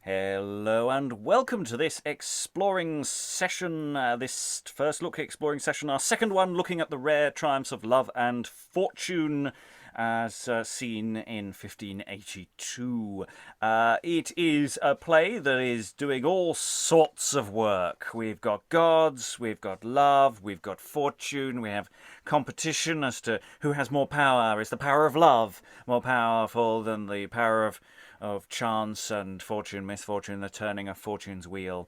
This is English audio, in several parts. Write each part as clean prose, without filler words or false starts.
Hello and welcome to this exploring session, this first look exploring session, our second one looking at the rare triumphs of love and fortune as seen in 1582. It is a play that is doing all sorts of work. We've got gods, we've got love, we've got fortune, we have competition as to who has more power. Is the power of love more powerful than the power of chance and fortune, misfortune, the turning of fortune's wheel,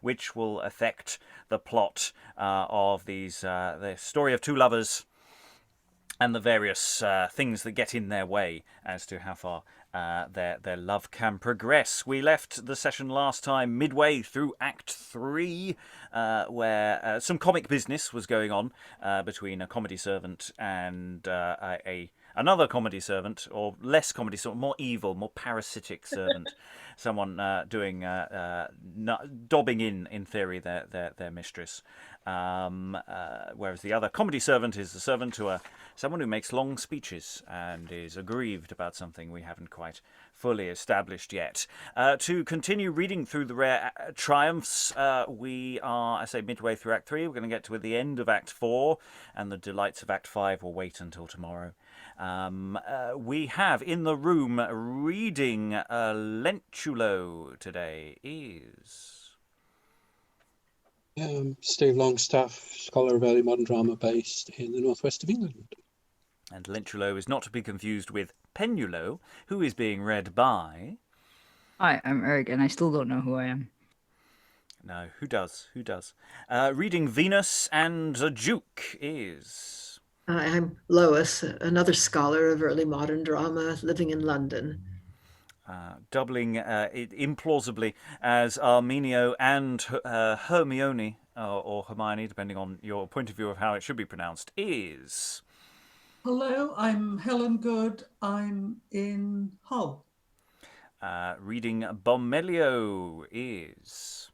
which will affect the plot of the story of two lovers and the various things that get in their way as to how far their love can progress. We left the session last time midway through Act 3, where some comic business was going on between a comedy servant and another comedy servant, or less comedy servant, more evil, more parasitic servant, someone dobbing in theory, their mistress. Whereas the other comedy servant is the servant to someone who makes long speeches and is aggrieved about something we haven't quite fully established yet. To continue reading through the rare triumphs, we are, I say, midway through Act 3. We're going to get to the end of Act 4, and the delights of Act 5 will wait until tomorrow. We have in the room reading Lentulo today is... Steve Longstaffe, scholar of early modern drama based in the northwest of England. And Lentulo is not to be confused with Penulo, who is being read by... Hi, I'm Eric, and I still don't know who I am. No, who does? Who does? Reading Venus and the Duke is... I'm Lois, another scholar of early modern drama living in London. Doubling it implausibly as Armenio and Hermione, or Hermione, depending on your point of view of how it should be pronounced, is... Hello, I'm Helen Good. I'm in Hull. Reading Bomelio is...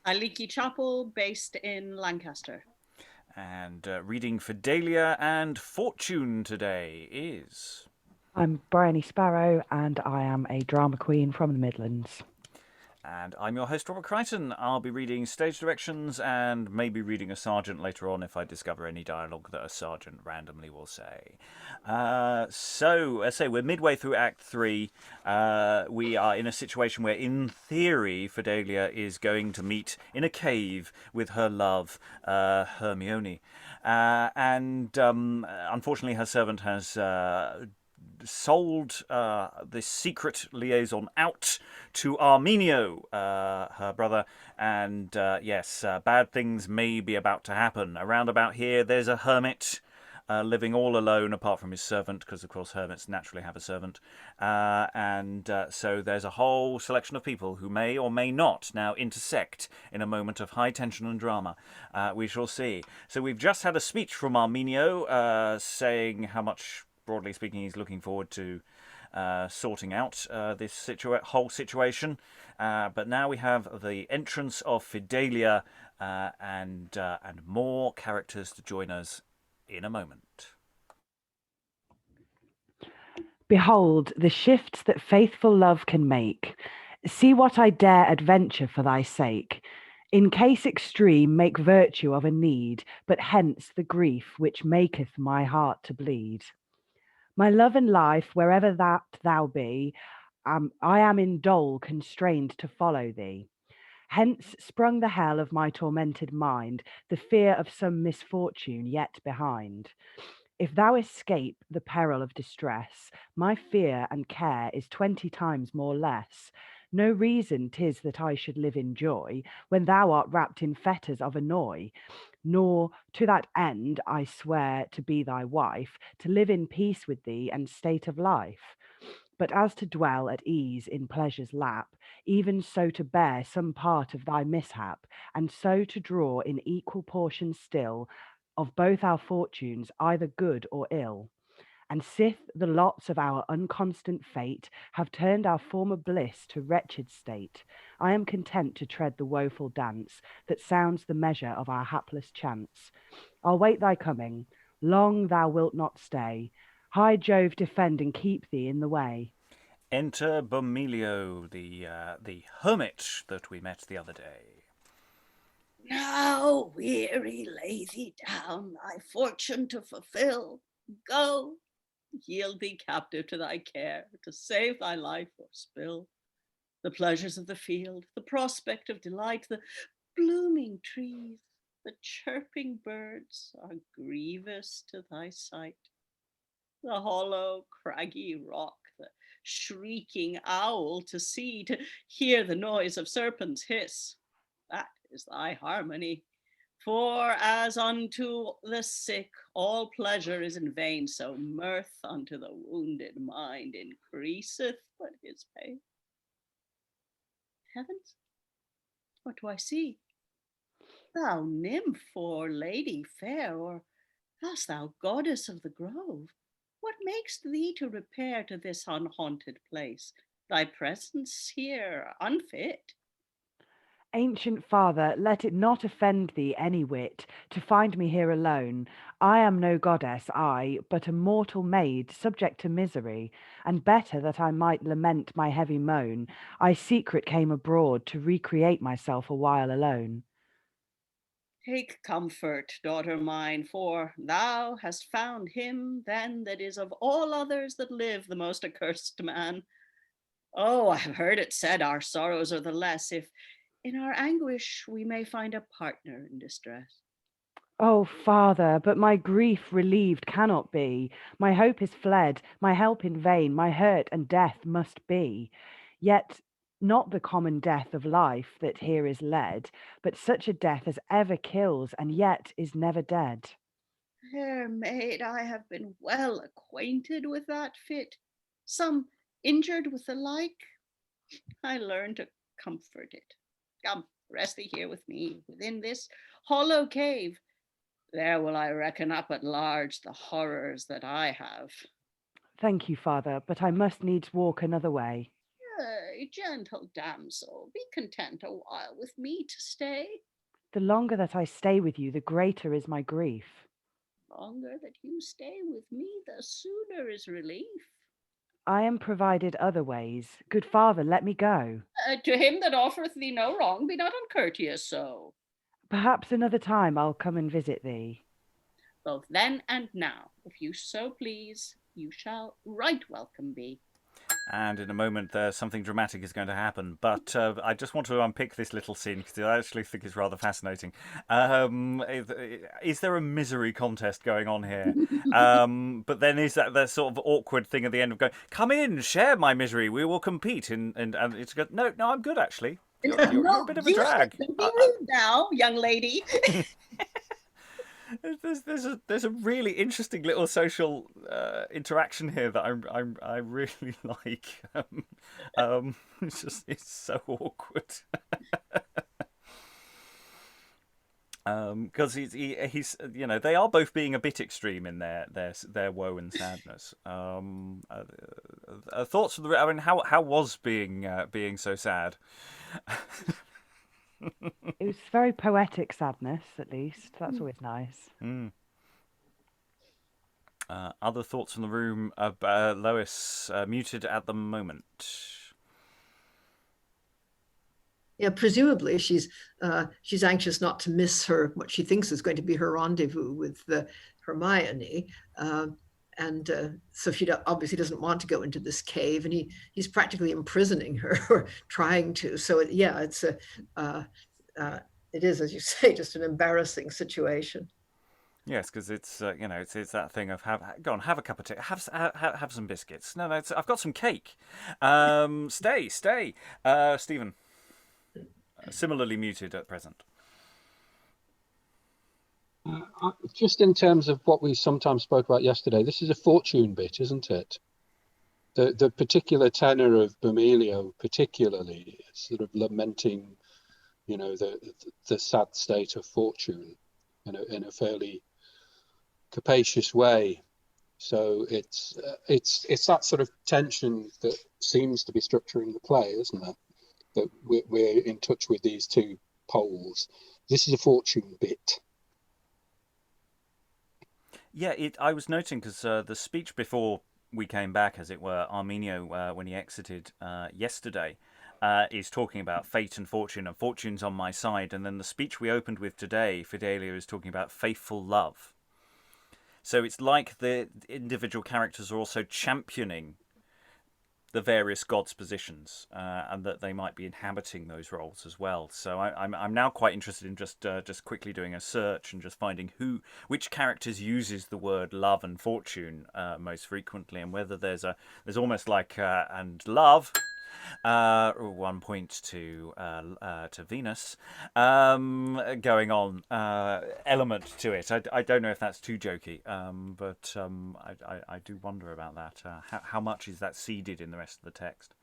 Aliki, Chapple, based in Lancaster. And reading Fidelia and Fortune today is... I'm Briony, Sparrow, and I am a drama queen from the Midlands. And I'm your host, Robert Crighton. I'll be reading stage directions and maybe reading a sergeant later on if I discover any dialogue that a sergeant randomly will say. So, as I say, we're midway through Act 3. We are in a situation where, in theory, Fidelia is going to meet in a cave with her love, Hermione. Unfortunately, her servant has... sold this secret liaison out to Armenio, her brother, and yes, bad things may be about to happen. Around about here, there's a hermit living all alone apart from his servant, because of course hermits naturally have a servant, so there's a whole selection of people who may or may not now intersect in a moment of high tension and drama. We shall see. So we've just had a speech from Armenio saying how much, broadly speaking, he's looking forward to sorting out this whole situation. But now we have the entrance of Fidelia and more characters to join us in a moment. Behold, the shifts that faithful love can make. See what I dare adventure for thy sake. In case extreme, make virtue of a need, but hence the grief which maketh my heart to bleed. My love and life, wherever that thou be, I am in dole constrained to follow thee. Hence sprung the hell of my tormented mind, the fear of some misfortune yet behind. If thou escape the peril of distress, my fear and care is 20 times more less. No reason 'tis that I should live in joy, when thou art wrapped in fetters of annoy. Nor to that end I swear to be thy wife, to live in peace with thee and state of life. But as to dwell at ease in pleasure's lap, even so to bear some part of thy mishap, and so to draw in equal portions still of both our fortunes, either good or ill. And sith the lots of our unconstant fate have turned our former bliss to wretched state, I am content to tread the woeful dance that sounds the measure of our hapless chance. I'll wait thy coming, long thou wilt not stay. High Jove defend and keep thee in the way. Enter Bomelio, the hermit that we met the other day. Now, weary, lay thee down, thy fortune to fulfill. Go, yield thee captive to thy care, to save thy life or spill. The pleasures of the field, the prospect of delight, the blooming trees, the chirping birds are grievous to thy sight. The hollow, craggy rock, the shrieking owl to see, to hear the noise of serpents hiss, that is thy harmony. For as unto the sick all pleasure is in vain, so mirth unto the wounded mind increaseth but his pain. Heavens, what do I see? Thou nymph or lady fair, or hast thou goddess of the grove, what makes thee to repair to this unhaunted place? Thy presence here unfit. Ancient father, let it not offend thee any whit to find me here alone. I am no goddess, I, but a mortal maid, subject to misery, and better that I might lament my heavy moan, I secret came abroad to recreate myself a while alone. Take comfort, daughter mine, for thou hast found him then that is of all others that live the most accursed man. Oh, I have heard it said our sorrows are the less if in our anguish we may find a partner in distress. Oh, father, but my grief relieved cannot be. My hope is fled, my help in vain, my hurt and death must be. Yet not the common death of life that here is led, but such a death as ever kills and yet is never dead. Fair maid, I have been well acquainted with that fit. Some injured with the like, I learn to comfort it. Come, rest thee here with me, within this hollow cave. There will I reckon up at large the horrors that I have. Thank you, father, but I must needs walk another way. Yea, gentle damsel, be content a while with me to stay. The longer that I stay with you, the greater is my grief. Longer that you stay with me, the sooner is relief. I am provided other ways. Good father, let me go. To him that offereth thee no wrong, be not uncourteous so. Perhaps another time I'll come and visit thee. Both then and now, if you so please, you shall right welcome be. And in a moment, something dramatic is going to happen. But I just want to unpick this little scene because I actually think it's rather fascinating. Is there a misery contest going on here? But then is that sort of awkward thing at the end of going, come in, share my misery, we will compete. And it's good. No, I'm good, actually. You're a bit of a drag. Be rude now, young lady. There's a really interesting little social interaction here that I really like. It's so awkward. Because he's they are both being a bit extreme in their woe and sadness. Thoughts from I mean, how was being so sad? It was very poetic sadness, at least. That's always nice. Mm. Other thoughts from the room? Lois, muted at the moment. Yeah, presumably she's anxious not to miss what she thinks is going to be her rendezvous with Hermione. So she obviously doesn't want to go into this cave, and he's practically imprisoning her or trying to. So it is, as you say, just an embarrassing situation. Yes, because it's that thing of go on, have a cup of tea, have some biscuits. No, I've got some cake. Stay, Stephen. Similarly muted at present. Just in terms of what we sometimes spoke about yesterday, this is a fortune bit, isn't it? The particular tenor of Bomelio, particularly, sort of lamenting, the sad state of fortune, in a fairly capacious way. So it's that sort of tension that seems to be structuring the play, isn't it? That we're in touch with these two poles. This is a fortune bit. Yeah, I was noting because the speech before we came back, as it were, Armenio, when he exited yesterday, is talking about fate and fortune's on my side. And then the speech we opened with today, Fidelia is talking about faithful love. So it's like the individual characters are also championing the various gods' positions, and that they might be inhabiting those roles as well. So I'm now quite interested in just quickly doing a search and just finding which characters uses the word love and fortune most frequently, and whether there's almost like and love. 1 point to Venus going on element to it. I don't know if that's too jokey, but I do wonder about that. How much is that seeded in the rest of the text?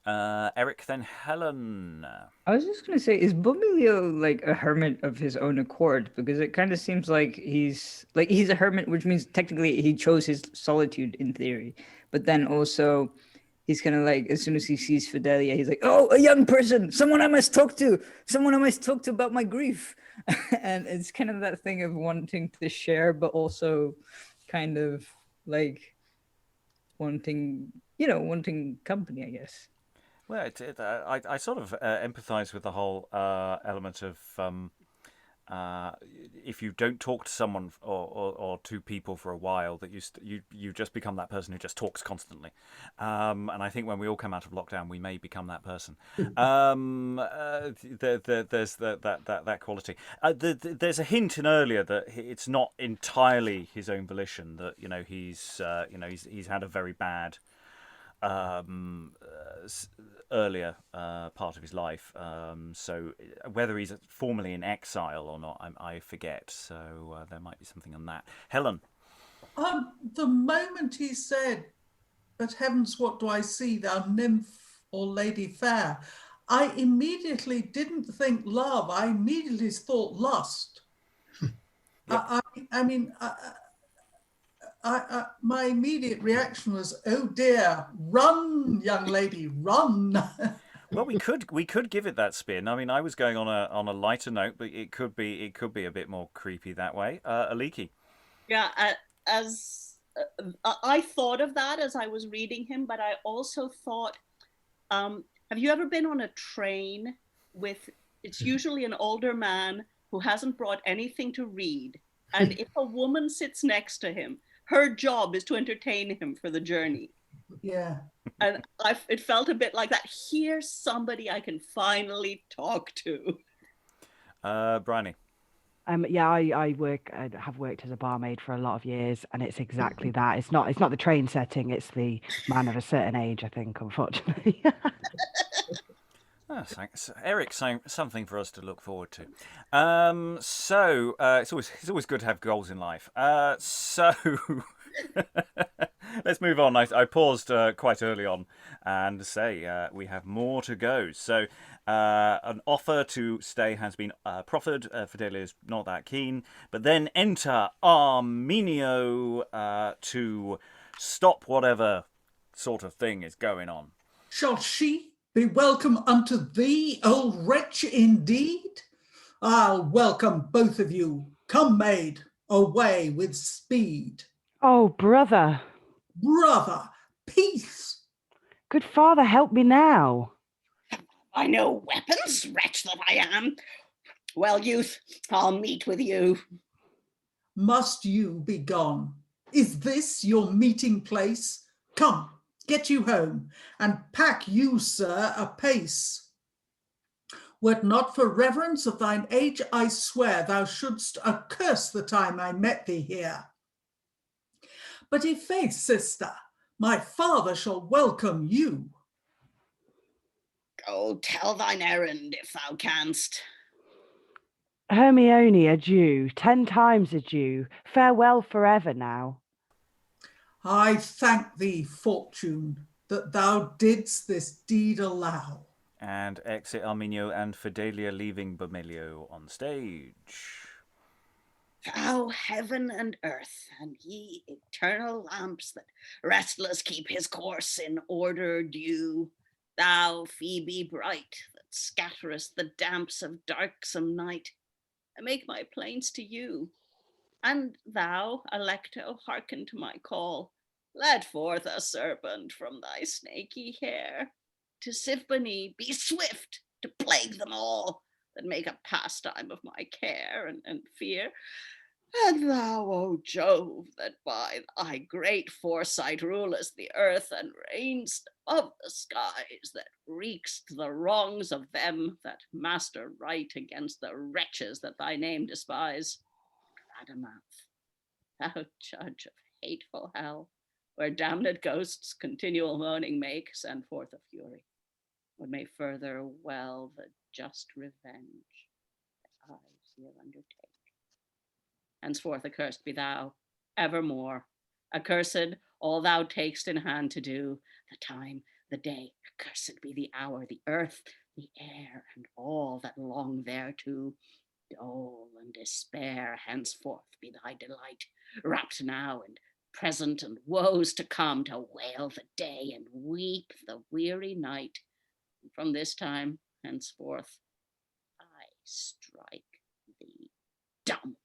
Eric, then Helen. I was just going to say, is Bomelio like a hermit of his own accord? Because it kind of seems like he's a hermit, which means technically he chose his solitude in theory. But then also he's kind of like, as soon as he sees Fidelia, he's like, oh, a young person, someone I must talk to about my grief. And it's kind of that thing of wanting to share, but also kind of like wanting company, I guess. Well, I sort of empathise with the whole element of if you don't talk to someone or two people for a while, that you just become that person who just talks constantly. And I think when we all come out of lockdown, we may become that person. There's that quality. There's a hint in earlier that it's not entirely his own volition. That he's had a very bad earlier part of his life, so whether he's formally in exile or not, I forget, so there might be something on that. Helen? The moment he said, "But heavens, what do I see, thou nymph or lady fair," I immediately didn't think love, I immediately thought lust. Yep. My immediate reaction was, "Oh dear, run, young lady, run!" Well, we could give it that spin. I mean, I was going on a lighter note, but it could be a bit more creepy that way. Aliki. Yeah, as I thought of that as I was reading him, but I also thought, have you ever been on a train with? It's usually an older man who hasn't brought anything to read, and if a woman sits next to him, her job is to entertain him for the journey. Yeah. And it felt a bit like that. Here's somebody I can finally talk to. Briony. Yeah, I have worked as a barmaid for a lot of years, and it's exactly that. It's not the train setting, it's the man of a certain age, I think, unfortunately. Oh, thanks, Eric. Something for us to look forward to. So it's always good to have goals in life. So let's move on. I paused quite early on and say we have more to go. So an offer to stay has been proffered. Fidelia is not that keen, but then enter Armenio to stop whatever sort of thing is going on. Shall she be welcome unto thee, old wretch, indeed? I'll welcome both of you. Come, maid, away with speed. Oh, brother. Brother, peace. Good father, help me now. I no weapons, wretch that I am. Well, youth, I'll meet with you. Must you be gone? Is this your meeting place? Come, get you home, and pack you, sir, apace. Were't not for reverence of thine age, I swear thou shouldst accurse the time I met thee here. But if faith, sister, my father shall welcome you. Go tell thine errand if thou canst. Hermione, adieu, 10 times adieu. Farewell forever now. I thank thee, fortune, that thou didst this deed allow. And exit Armenio and Fidelia, leaving Bomelio on stage. Thou heaven and earth, and ye eternal lamps that restless keep his course in order due, thou Phoebe bright that scatterest the damps of darksome night, I make my plaints to you. And thou, Alecto, hearken to my call. Let forth a serpent from thy snaky hair. Tisiphone, be swift to plague them all that make a pastime of my care and fear. And thou, O Jove, that by thy great foresight rulest the earth and reignst above the skies, that wreakst the wrongs of them that master right against the wretches that thy name despise. Radamanth, thou judge of hateful hell, where damned ghosts continual moaning make, send forth a fury, what may further well the just revenge that I here undertake. Henceforth accursed be thou, evermore. Accursed all thou takest in hand to do, the time, the day, accursed be the hour, the earth, the air, and all that long thereto. Dole and despair henceforth be thy delight, wrapped now in present and woes to come, to wail the day and weep the weary night. And from this time henceforth I strike thee dumb.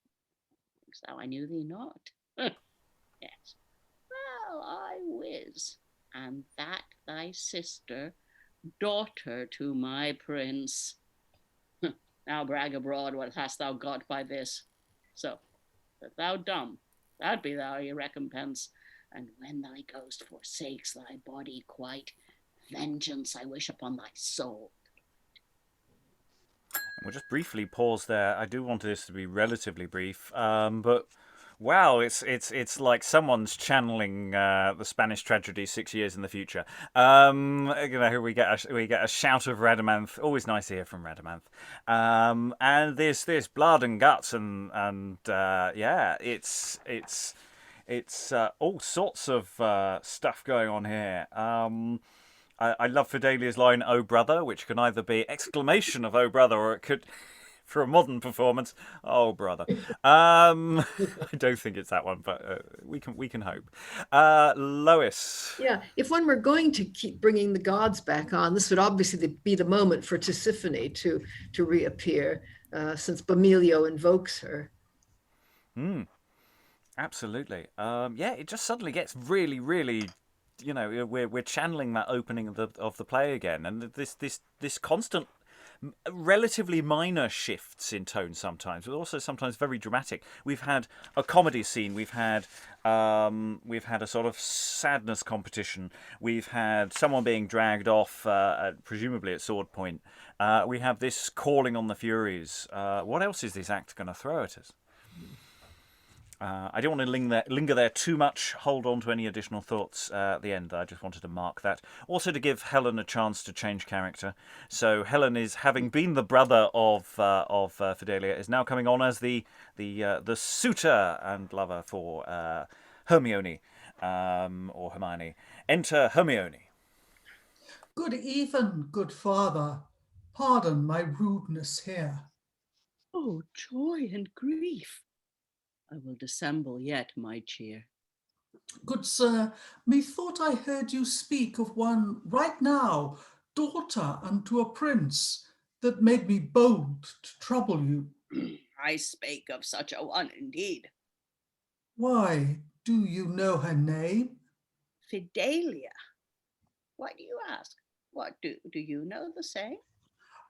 Think'st thou I knew thee not? Yes. Well, I wis, and that thy sister, daughter to my prince. Now brag abroad, what hast thou got by this? So, that thou dumb, that be thou your recompense, and when thy ghost forsakes thy body quite, vengeance I wish upon thy soul. We'll just briefly pause there. I do want this to be relatively brief, but wow, it's like someone's channeling the Spanish tragedy 6 years in the future. We get a shout of Radamanth. Always nice to hear from Radamanth. And this blood and guts and yeah, it's all sorts of stuff going on here. I love Fidelia's line, "Oh brother," which can either be exclamation of "Oh brother," or it could, for a modern performance, "Oh brother." I don't think it's that one, but we can hope. Lois. Yeah, if one were going to keep bringing the gods back on, this would obviously be the moment for Tisiphone to reappear, since Bomelio invokes her. Absolutely. Yeah, it just suddenly gets really, really. You know, we're channeling that opening of the play again, and this constant, relatively minor shifts in tone sometimes, but also sometimes very dramatic. We've had a comedy scene. We've had a sort of sadness competition. We've had someone being dragged off, presumably at sword point. We have this calling on the Furies. What else is this act going to throw at us? I don't want to linger there too much. Hold on to any additional thoughts at the end. I just wanted to mark that. Also to give Helen a chance to change character. So Helen is, having been the brother of Fidelia, is now coming on as the suitor and lover for Hermione, or Hermione. Enter Hermione. Good even, good father. Pardon my rudeness here. Oh, joy and grief! I will dissemble yet my cheer. Good sir, methought I heard you speak of one right now, daughter unto a prince, that made me bold to trouble you. I spake of such a one indeed. Why, do you know her name? Fidelia. Why do you ask? What, do you know the same?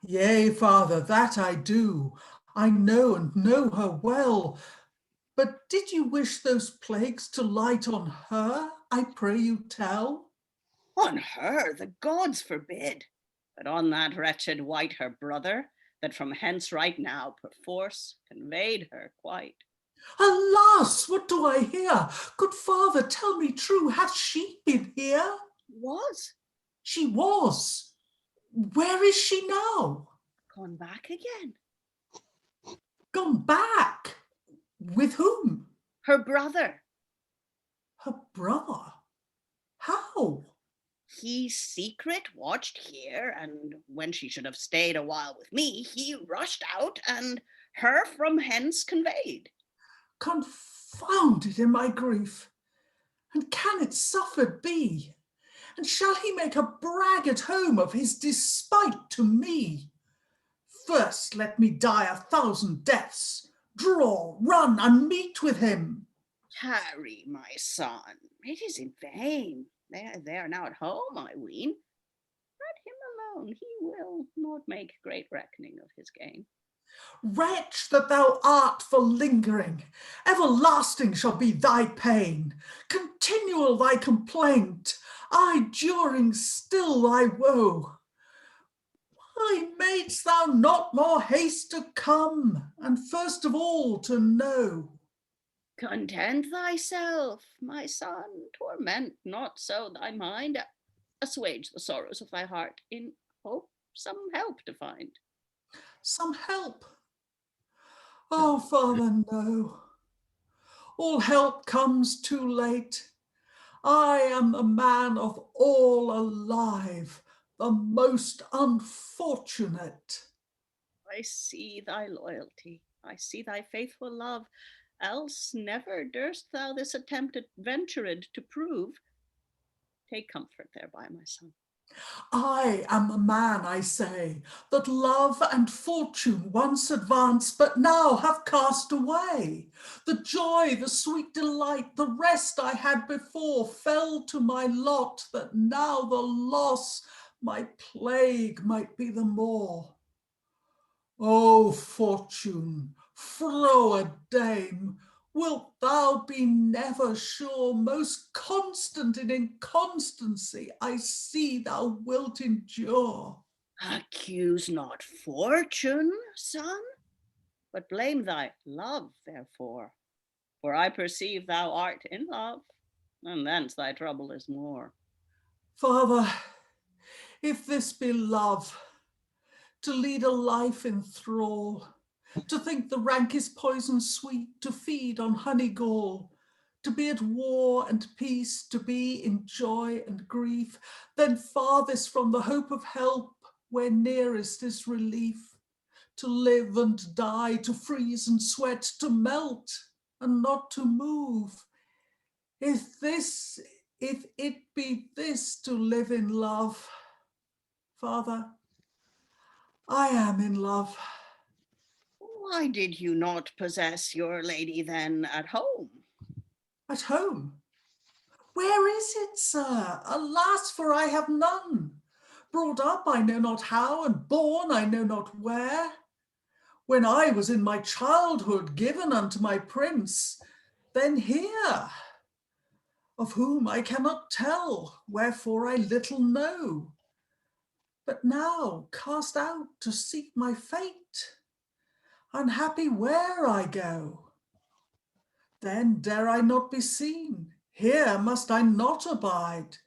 Yea, father, that I do. I know and know her well. But did you wish those plagues to light on her? I pray you tell. On her the gods forbid, but on that wretched wight her brother, that from hence right now perforce conveyed her quite. Alas, what do I hear? Good father, tell me true, hath she been here? Was? She was. Where is she now? Gone back again. Gone back? With whom? Her brother. Her brother? How? He secret watched here, and when she should have stayed a while with me, he rushed out and her from hence conveyed. Confounded in my grief. And can it suffered be? And shall he make a brag at home of his despite to me? First let me die 1,000 deaths, Draw, run, and meet with him. Tarry, my son, it is in vain. They are now at home, I ween. Let him alone, he will not make great reckoning of his gain. Wretch that thou art for lingering, everlasting shall be thy pain, continual thy complaint, aye, during still thy woe. Why madest thou not more haste to come, and first of all to know? Content thyself, my son, torment not so thy mind, assuage the sorrows of thy heart, in hope some help to find. Some help? Oh, Father, no. All help comes too late. I am the man of all alive, the most unfortunate. I see thy loyalty, I see thy faithful love, else never durst thou this attempt adventured to prove. Take comfort thereby, my son. I am the man, I say, that love and fortune once advanced, but now have cast away. The joy, the sweet delight, the rest I had before fell to my lot, that now the loss, my plague, might be the more. O fortune, froward dame, wilt thou be never sure, most constant in inconstancy, I see thou wilt endure. Accuse not fortune, son, but blame thy love therefore. For I perceive thou art in love, and thence thy trouble is more. Father, if this be love, to lead a life in thrall, to think the rankest poison sweet, to feed on honey gall, to be at war and peace, to be in joy and grief, then farthest from the hope of help, where nearest is relief, to live and die, to freeze and sweat, to melt and not to move. If it be this to live in love, Father, I am in love. Why did you not possess your lady then at home? At home? Where is it, sir? Alas, for I have none. Brought up I know not how, and born I know not where. When I was in my childhood given unto my prince, then here, of whom I cannot tell, wherefore I little know. But now cast out to seek my fate, unhappy where I go. Then dare I not be seen, here must I not abide.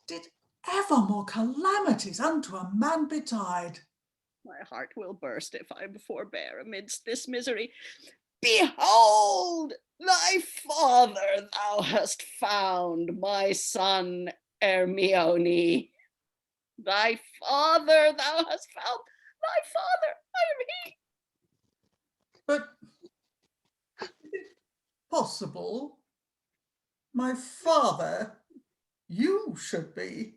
Did ever more calamities unto a man betide? My heart will burst if I forbear amidst this misery. Behold, thy father thou hast found, my son Hermione. Thy father thou hast found, thy father, I am he. But is it possible my father you should be?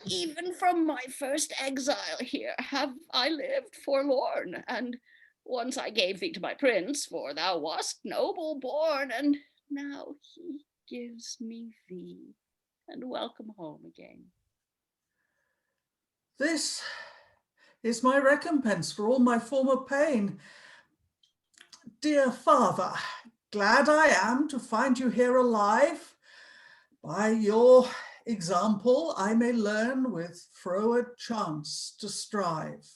Even from my first exile here have I lived forlorn, and once I gave thee to my prince, for thou wast noble born, and now he gives me thee, and welcome home again. This is my recompense for all my former pain. Dear father, glad I am to find you here alive. By your example, I may learn with froward chance to strive.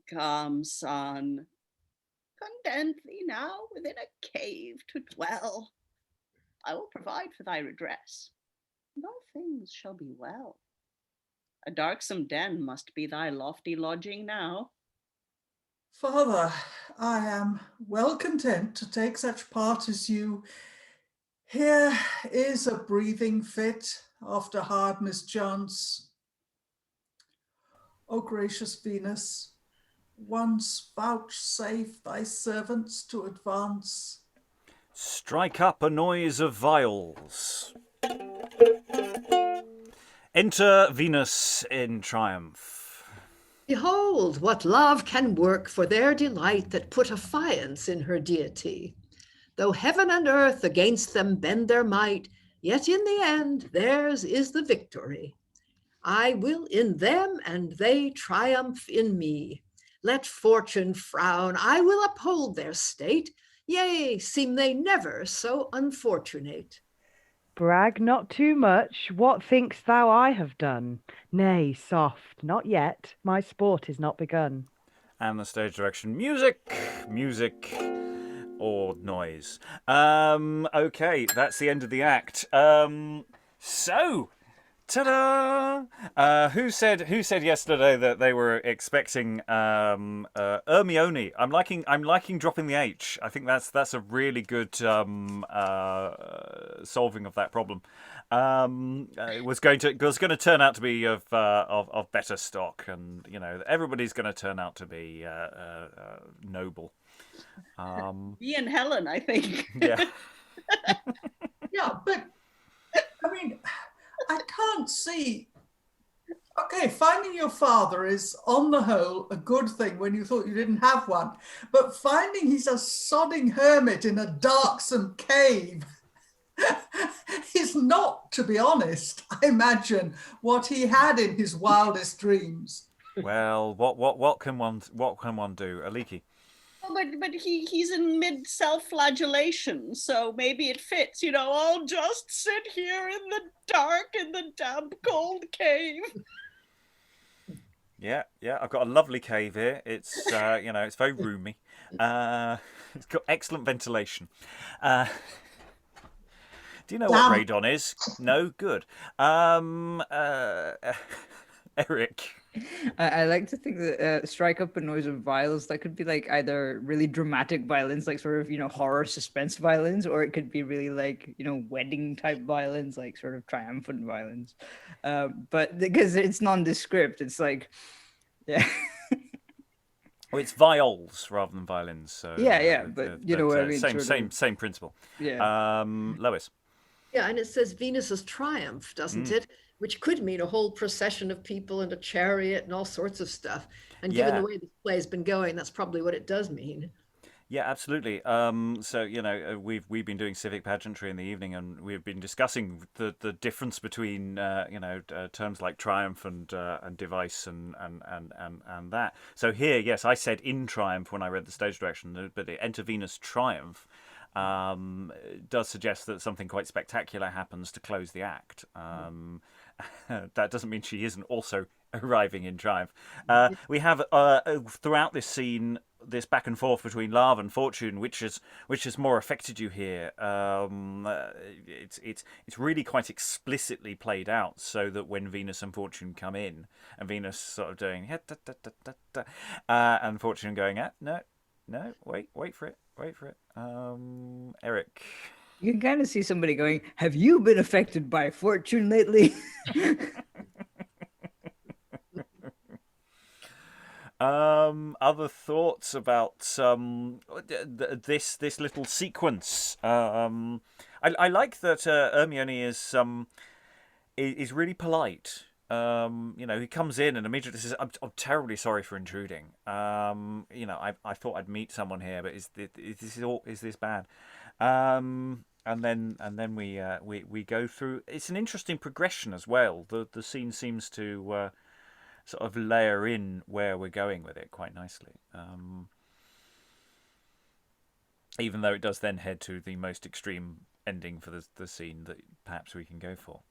Come, son, content thee now within a cave to dwell. I will provide for thy redress, and all things shall be well. A darksome den must be thy lofty lodging now. Father, I am well content to take such part as you. Here is a breathing fit after hard mischance. O gracious Venus, once vouchsafe thy servants to advance. Strike up a noise of viols. Enter Venus in triumph. Behold, what love can work for their delight that put affiance in her deity. Though heaven and earth against them bend their might, yet in the end theirs is the victory. I will in them, and they triumph in me. Let fortune frown, I will uphold their state. Yea, seem they never so unfortunate. Brag not too much. What think'st thou I have done? Nay, soft, not yet. My sport is not begun. And the stage direction. Music, or noise. Okay, that's the end of the act. So, ta-da! Who said yesterday that they were expecting Hermione? I'm liking dropping the H. I think that's a really good solving of that problem. It was going to turn out to be of better stock, and everybody's going to turn out to be noble. Me and Helen, I think. Yeah. Yeah, but I mean, I can't see. Okay, finding your father is, on the whole, a good thing when you thought you didn't have one. But finding he's a sodding hermit in a darksome cave is not, to be honest, I imagine, what he had in his wildest dreams. Well, what can one do, Aliki? But he's in mid self-flagellation, so maybe it fits. I'll just sit here in the dark, in the damp, cold cave. Yeah. I've got a lovely cave here. It's it's very roomy. It's got excellent ventilation. Do you know what radon is? No, good. Eric. I like to think that strike up a noise of violins. That could be like either really dramatic violins, like sort of horror suspense violins, or it could be really like wedding type violins, like sort of triumphant violins. But because it's nondescript, it's like Well, it's viols rather than violins. So but you know what I mean. Same principle. Yeah. Lois. Yeah, and it says Venus's triumph, doesn't it? Which could mean a whole procession of people and a chariot and all sorts of stuff. And given the way this play has been going, that's probably what it does mean. Yeah, absolutely. So we've been doing civic pageantry in the evening, and we've been discussing the difference between terms like triumph and device and that. So here, yes, I said in triumph when I read the stage direction, but the Enter Venus triumph does suggest that something quite spectacular happens to close the act. That doesn't mean she isn't also arriving in triumph. We have throughout this scene this back and forth between love and fortune, which has more affected you here. It's really quite explicitly played out, so that when Venus and Fortune come in, and Venus sort of doing and Fortune going no, wait for it. Eric. You can kind of see somebody going, have you been affected by fortune lately? Other thoughts about this little sequence? I like that Hermione is really polite. He comes in and immediately says, "I'm terribly sorry for intruding. I thought I'd meet someone here, but is this bad?" And then we go through. It's an interesting progression as well. The scene seems to sort of layer in where we're going with it quite nicely. Even though it does then head to the most extreme ending for the scene that perhaps we can go for.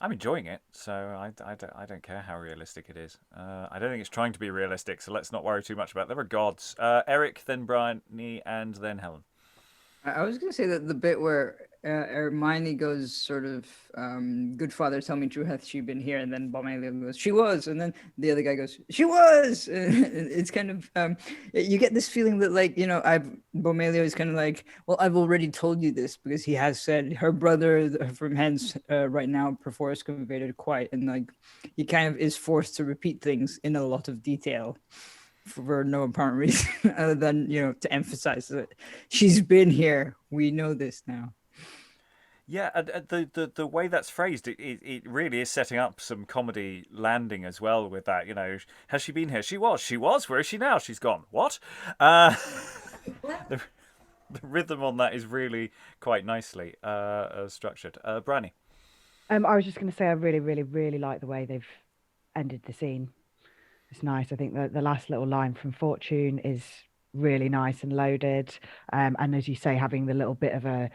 I'm enjoying it, so I don't care how realistic it is. I don't think it's trying to be realistic, so let's not worry too much about it. There are gods. Eric, then Briony, and then Helen. I was going to say that the bit where Hermione goes sort of, good father, tell me true, hath she been here? And then Bomelio goes, she was. And then the other guy goes, she was. It's kind of, you get this feeling that Bomelio is kind of like, well, I've already told you this, because he has said her brother from hence right now perforce conveyed quite. And he kind of is forced to repeat things in a lot of detail for no apparent reason other than to emphasize that she's been here. We know this now. Yeah, and the way that's phrased, it really is setting up some comedy landing as well with that. You know, has she been here? She was. She was. Where is she now? She's gone. What? The, the rhythm on that is really quite nicely structured. Briony. I was just going to say I really, really, really like the way they've ended the scene. It's nice. I think the last little line from Fortune is really nice and loaded. And as you say, having the little bit of a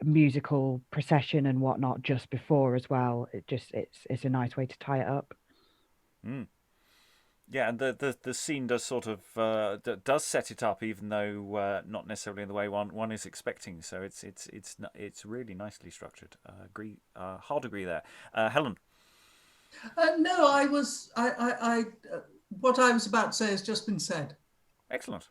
musical procession and whatnot just before as well. It's a nice way to tie it up. Mm. Yeah, and the scene does sort of does set it up, even though not necessarily in the way one is expecting. So it's really nicely structured. Hard agree there. Helen. No, what I was about to say has just been said. Excellent.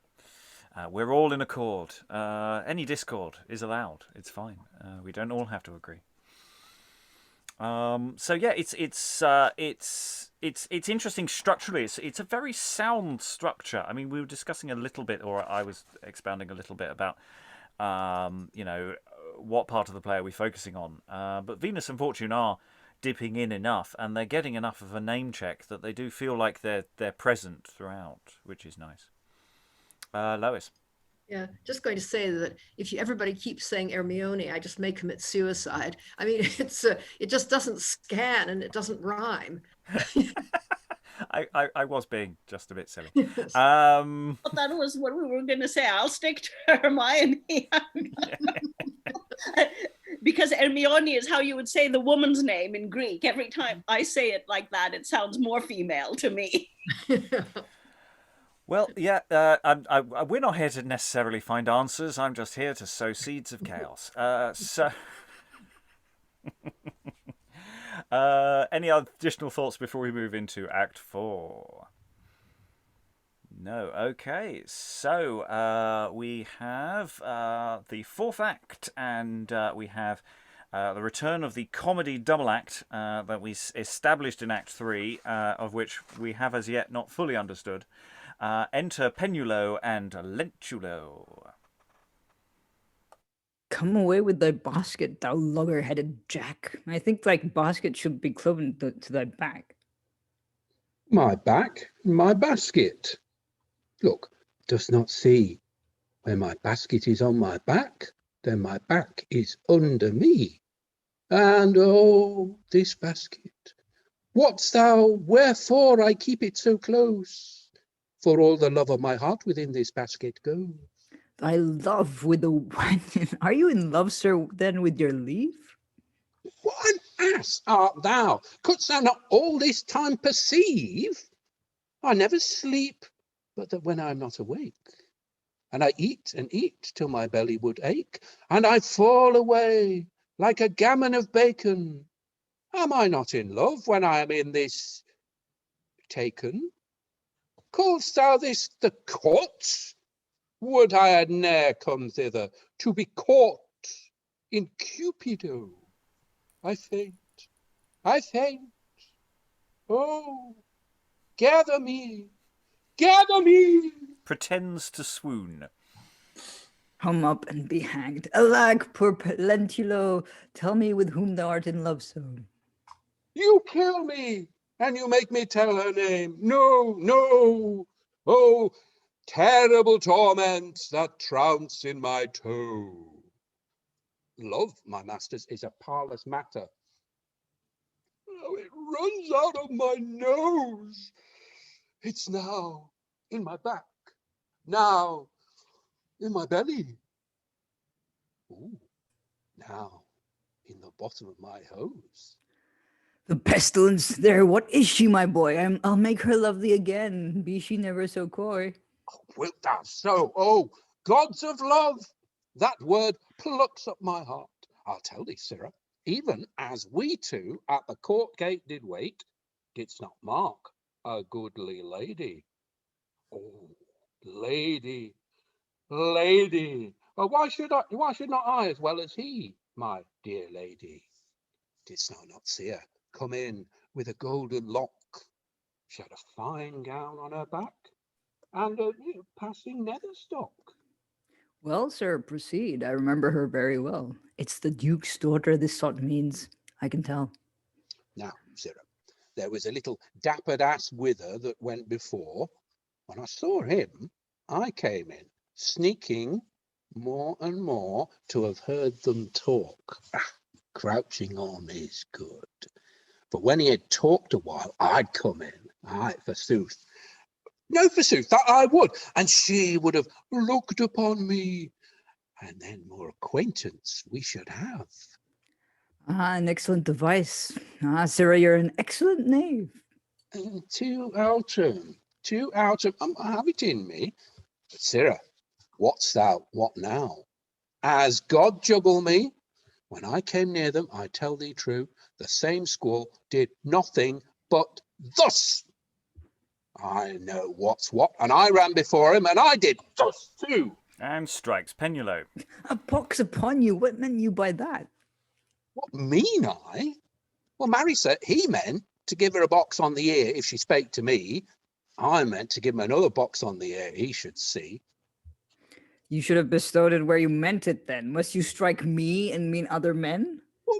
We're all in accord. Any discord is allowed. It's fine. We don't all have to agree. So yeah, it's interesting structurally. It's a very sound structure. I mean, we were discussing a little bit, or I was expounding a little bit about, what part of the play are we focusing on? But Venus and Fortune are dipping in enough, and they're getting enough of a name check that they do feel like they're present throughout, which is nice. Lois. Yeah, just going to say that if everybody keeps saying Hermione, I just may commit suicide. I mean, it just doesn't scan and it doesn't rhyme. I was being just a bit silly. Yes. But that was what we were going to say. I'll stick to Hermione. Because Hermione is how you would say the woman's name in Greek. Every time I say it like that, it sounds more female to me. Well, yeah, we're not here to necessarily find answers. I'm just here to sow seeds of chaos. Any additional thoughts before we move into Act 4? No. Okay. So we have the fourth act, and we have the return of the comedy double act that we established in Act 3, of which we have as yet not fully understood. Enter Penulo and Lentulo. Come away with thy basket, thou logger-headed Jack. I think basket should be cloven to thy back. My back, my basket. Look, dost not see? When my basket is on my back, then my back is under me. And oh, this basket, wot'st thou wherefore I keep it so close? For all the love of my heart within this basket goes. Thy love with the wagon. Are you in love, sir, then with your leaf? What an ass art thou! Couldst thou not all this time perceive? I never sleep, but that when I am not awake. And I eat and eat till my belly would ache, and I fall away like a gammon of bacon. Am I not in love when I am in this taken? Call'st thou this the court? Would I had ne'er come thither to be caught in Cupido. I faint, I faint. Oh, gather me, gather me. Pretends to swoon. Come up and be hanged. Alack, poor Lentulo, tell me with whom thou art in love so. You kill me, and you make me tell her name. No, no. Oh, terrible torment that trounce in my toe. Love, my masters, is a parlous matter. Oh, it runs out of my nose. It's now in my back, now in my belly. Ooh, now in the bottom of my hose. The pestilence there, what is she, my boy? I'll make her love thee again, be she never so coy. Oh, wilt thou so? Oh, gods of love, that word plucks up my heart. I'll tell thee, sirrah, even as we two at the court gate did wait, didst not mark a goodly lady. Oh, lady, lady. Oh, why should not I as well as he, my dear lady? Didst thou not see her come in with a golden lock? She had a fine gown on her back and a passing nether stock. Well, sir, proceed. I remember her very well. It's the Duke's daughter this sort means. I can tell. Now, Zira, there was a little dappered ass wither that went before. When I saw him, I came in, sneaking more and more to have heard them talk. Crouching on is good. But when he had talked a while, I'd come in. Aye, forsooth. No, forsooth, that I would. And she would have looked upon me. And then more acquaintance we should have. An excellent device. Sarah, you're an excellent knave. Too autumn. I have it in me. But Sarah, what's thou? What now? As God juggle me, when I came near them, I tell thee true, the same squall did nothing but thus. I know what's what, and I ran before him, and I did thus too. And strikes Penulo. A pox upon you. What meant you by that? What mean I? Well, Mary said he meant to give her a box on the ear if she spake to me. I meant to give him another box on the ear he should see. You should have bestowed it where you meant it then. Must you strike me and mean other men? Well,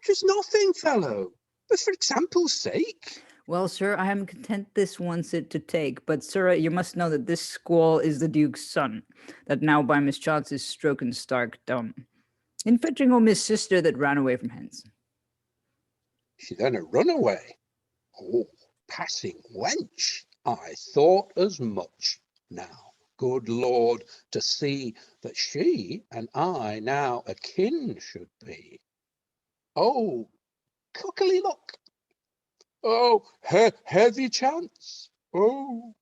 just nothing, fellow. But for example's sake. Well, sir, I am content this once it to take. But, sir, you must know that this squall is the Duke's son, that now by mischance is stroken stark dumb, in fetching home his sister that ran away from hence. She then a runaway. Oh, passing wench. I thought as much. Now, good Lord, to see that she and I now akin should be. Oh, cookily look. Oh, heavy chance. Oh,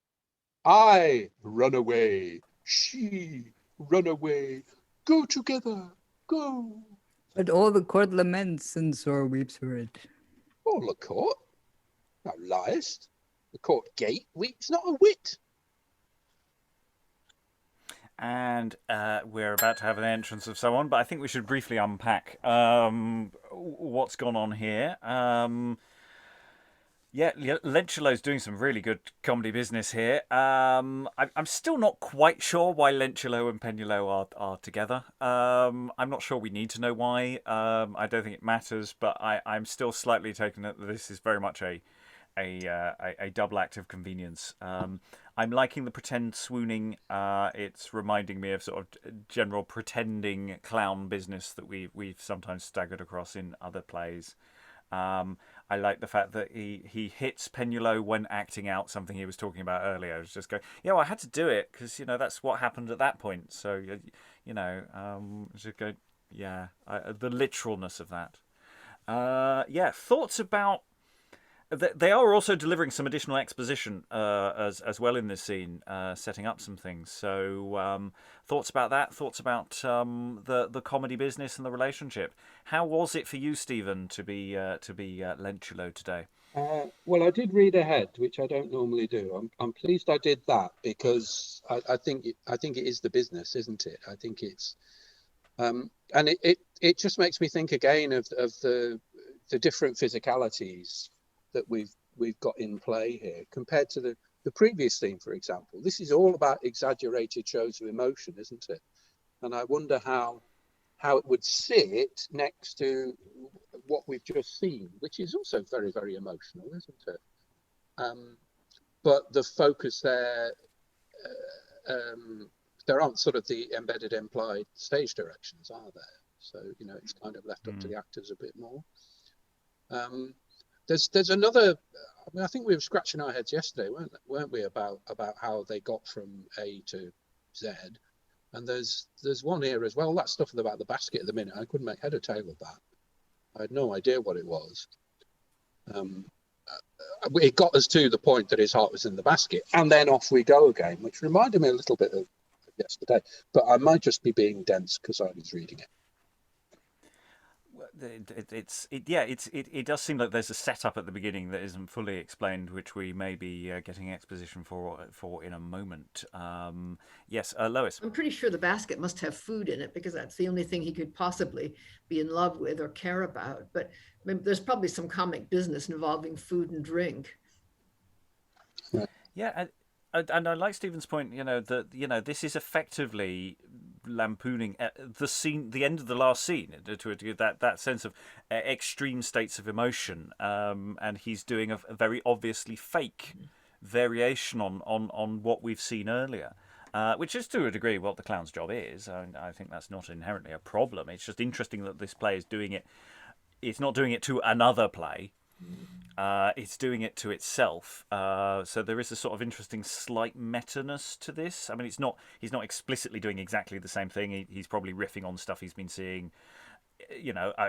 I run away. She run away. Go together. Go. But all the court laments and sore weeps for it. All the court? Thou liest. The court gate weeps not a whit. And we're about to have an entrance of someone, but I think we should briefly unpack what's gone on here. Yeah, Lentulo's doing some really good comedy business here. I'm still not quite sure why Lentulo and Penulo are together. I'm not sure we need to know why. I don't think it matters, but I'm still slightly taken that this is very much a double act of convenience. I'm liking the pretend swooning. It's reminding me of sort of general pretending clown business that we've sometimes staggered across in other plays. I like the fact that he hits Penulo when acting out something he was talking about earlier. It's just go, yeah, well, I had to do it because that's what happened at that point. So just go, yeah, the literalness of that. Yeah, thoughts about. They are also delivering some additional exposition as well in this scene, setting up some things. So thoughts about that? Thoughts about the comedy business and the relationship? How was it for you, Stephen, to be Lentulo today? Well, I did read ahead, which I don't normally do. I'm pleased I did that because I think it is the business, isn't it? I think it's and it just makes me think again of the different physicalities that we've got in play here compared to the previous theme, for example. This is all about exaggerated shows of emotion, isn't it? And I wonder how it would sit next to what we've just seen, which is also very, very emotional, isn't it? But the focus there aren't sort of the embedded implied stage directions, are there? So it's kind of left up to the actors a bit more. There's another. I mean, I think we were scratching our heads yesterday, weren't we, about how they got from A to Z, and there's one here as well. That stuff about the basket at the minute, I couldn't make head or tail of that. I had no idea what it was. It got us to the point that his heart was in the basket, and then off we go again, which reminded me a little bit of yesterday. But I might just be being dense because I was reading it. It does seem like there's a setup at the beginning that isn't fully explained, which we may be getting exposition for in a moment. Yes, Lois. I'm pretty sure the basket must have food in it because that's the only thing he could possibly be in love with or care about. But there's probably some comic business involving food and drink. Yeah, And I like Stephen's point, that this is effectively lampooning the scene, the end of the last scene, to that sense of extreme states of emotion, and he's doing a very obviously fake variation on what we've seen earlier, which is to a degree what the clown's job is. I think that's not inherently a problem. It's just interesting that this play is doing it. It's not doing it to another play. It's doing it to itself. So there is a sort of interesting slight meta-ness to this. I mean, he's not explicitly doing exactly the same thing. He's probably riffing on stuff he's been seeing.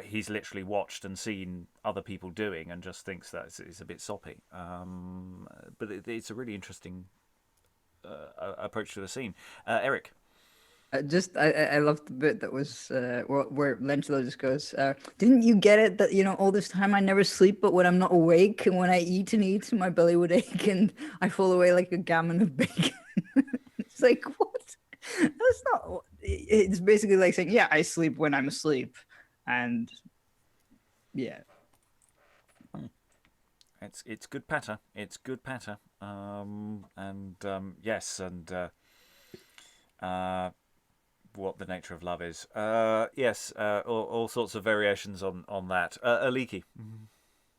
He's literally watched and seen other people doing and just thinks that it's a bit soppy. But it's a really interesting approach to the scene. Eric? I loved the bit that was where Lentulo just goes, didn't you get it that, all this time I never sleep, but when I'm not awake and when I eat and eat, my belly would ache and I fall away like a gammon of bacon. It's like, what? That's not, it's basically like saying, yeah, I sleep when I'm asleep. And yeah. It's good patter. It's good patter. Yes, and what the nature of love is. Yes, all sorts of variations on that. Aliki.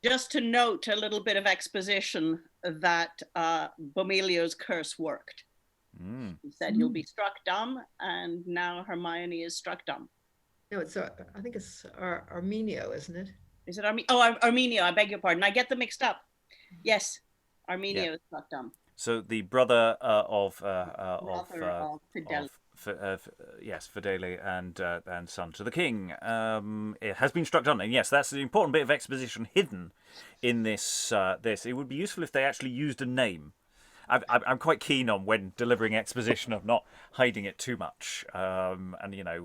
Just to note a little bit of exposition that Bomelio's curse worked. He said, you'll be struck dumb, and now Hermione is struck dumb. No, I think it's Armenio, isn't it? Is it Armenio? I beg your pardon. I get them mixed up. Yes, Armenio is struck dumb. So the brother of Fidelia. Fidelia and son to the king, it has been struck down. And yes, that's an important bit of exposition hidden in this. It would be useful if they actually used a name. I'm quite keen on, when delivering exposition, of not hiding it too much. And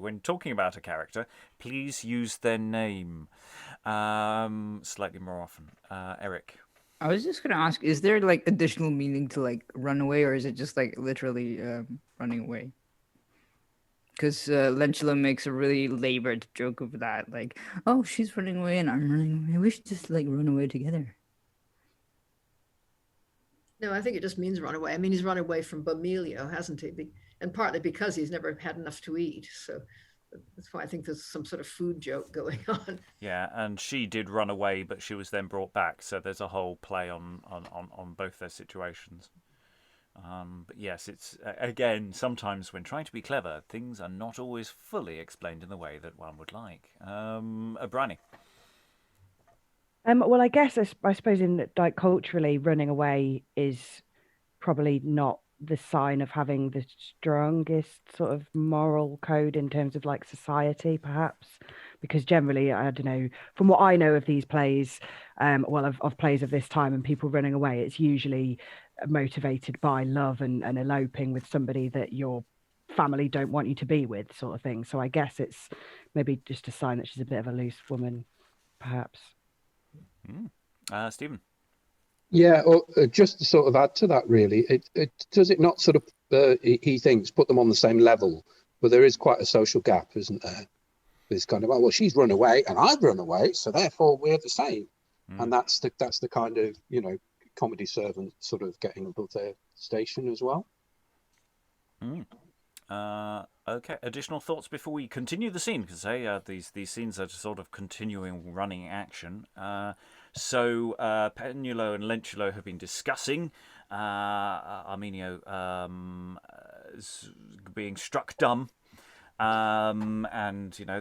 when talking about a character, please use their name slightly more often. Eric. I was just gonna ask: is there like additional meaning to like run away, or is it just like literally running away? Because Lentulo makes a really labored joke of that, like, "Oh, she's running away and I'm running away. We should just like run away together." No, I think it just means run away. I mean, he's run away from Bomelio, hasn't he? And partly because he's never had enough to eat. So that's why I think there's some sort of food joke going on. Yeah, and she did run away, but she was then brought back. So there's a whole play on both their situations. But yes, it's again, sometimes when trying to be clever, things are not always fully explained in the way that one would like. Briony. Well, I guess I suppose in like culturally, running away is probably not the sign of having the strongest sort of moral code in terms of like society, perhaps, because generally, I don't know, from what I know of these plays, of plays of this time and people running away, it's usually motivated by love and eloping with somebody that your family don't want you to be with, sort of thing. So I guess it's maybe just a sign that she's a bit of a loose woman, perhaps. Stephen. Yeah, or just to sort of add to that, really, it does it not sort of, he thinks, put them on the same level, but there is quite a social gap, isn't there? This kind of, well, she's run away and I've run away, so therefore we're the same. And that's the kind of, comedy servant sort of getting above their station as well. Okay, additional thoughts before we continue the scene, because these scenes are sort of continuing running action. So Penulo and Lentulo have been discussing Armenio being struck dumb, and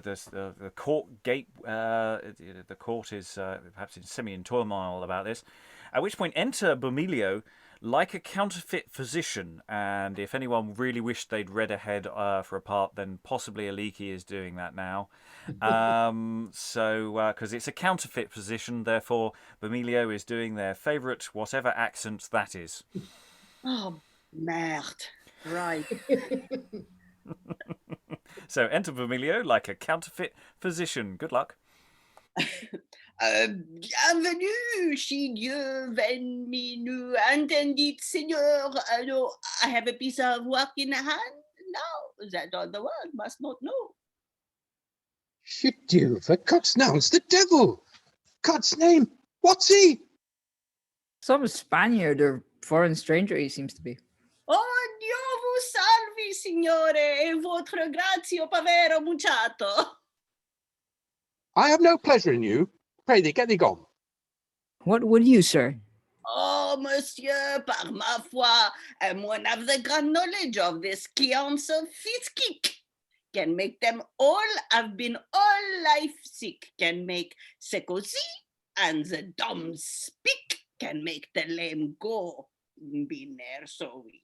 there's the court gate. The court is perhaps in turmoil about this. At which point enter Bomelio like a counterfeit physician, and if anyone really wished they'd read ahead for a part, then possibly Aliki is doing that now. Because it's a counterfeit physician, therefore Bomelio is doing their favourite, whatever accent that is. Oh, merde. Right. So enter Bomelio like a counterfeit physician. Good luck. Bienvenue, si Dieu veni nous entendit, Seigneur. Alors, I have a piece of work in hand now that all the world must not know. Should you, for God's name, the devil! God's name, what's he? Some Spaniard or foreign stranger he seems to be. signore, votre grazio povero muchacho. I have no pleasure in you. Pray thee, get thee gone. What would you, sir? Oh, monsieur, par ma foi, one have the grand knowledge of this science of physique. Can make them all have been all life sick, can make secosi, and the dumb speak, can make the lame go, be ne'er so weak.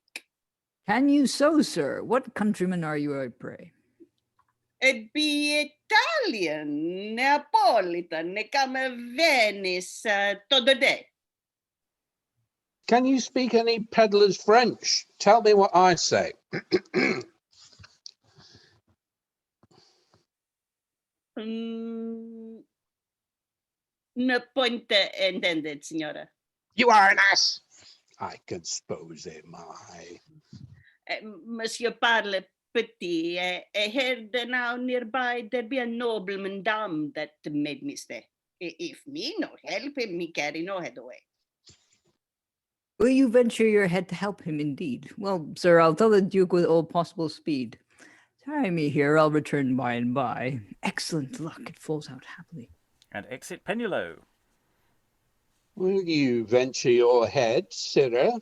Can you so, sir? What countryman are you, I pray? It be Italian, Neapolitan, ne come Venice, todo day. Can you speak any peddler's French? Tell me what I say. No point intended, signora. You are an ass. I can suppose him, I. Monsieur parle petit. I heard now nearby there be a nobleman dame that made me stay. If me no help him, me carry no head away. Will you venture your head to help him indeed? Well, sir, I'll tell the Duke with all possible speed. Tarry me here, I'll return by and by. Excellent luck, it falls out happily. And exit Penulo. Will you venture your head, sirrah?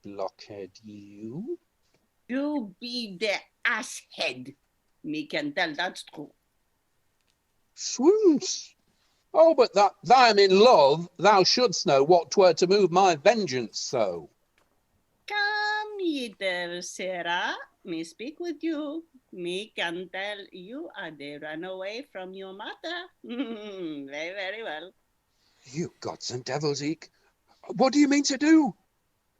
Blockhead, you. You be the ass head. Me can tell that's true. Swoons. Oh, but that thou am in love, thou shouldst know what 'twere to move my vengeance so. Come hither, Sarah. Me speak with you. Me can tell you are the runaway from your mother. Very, very well. You gods and devils, eke. What do you mean to do?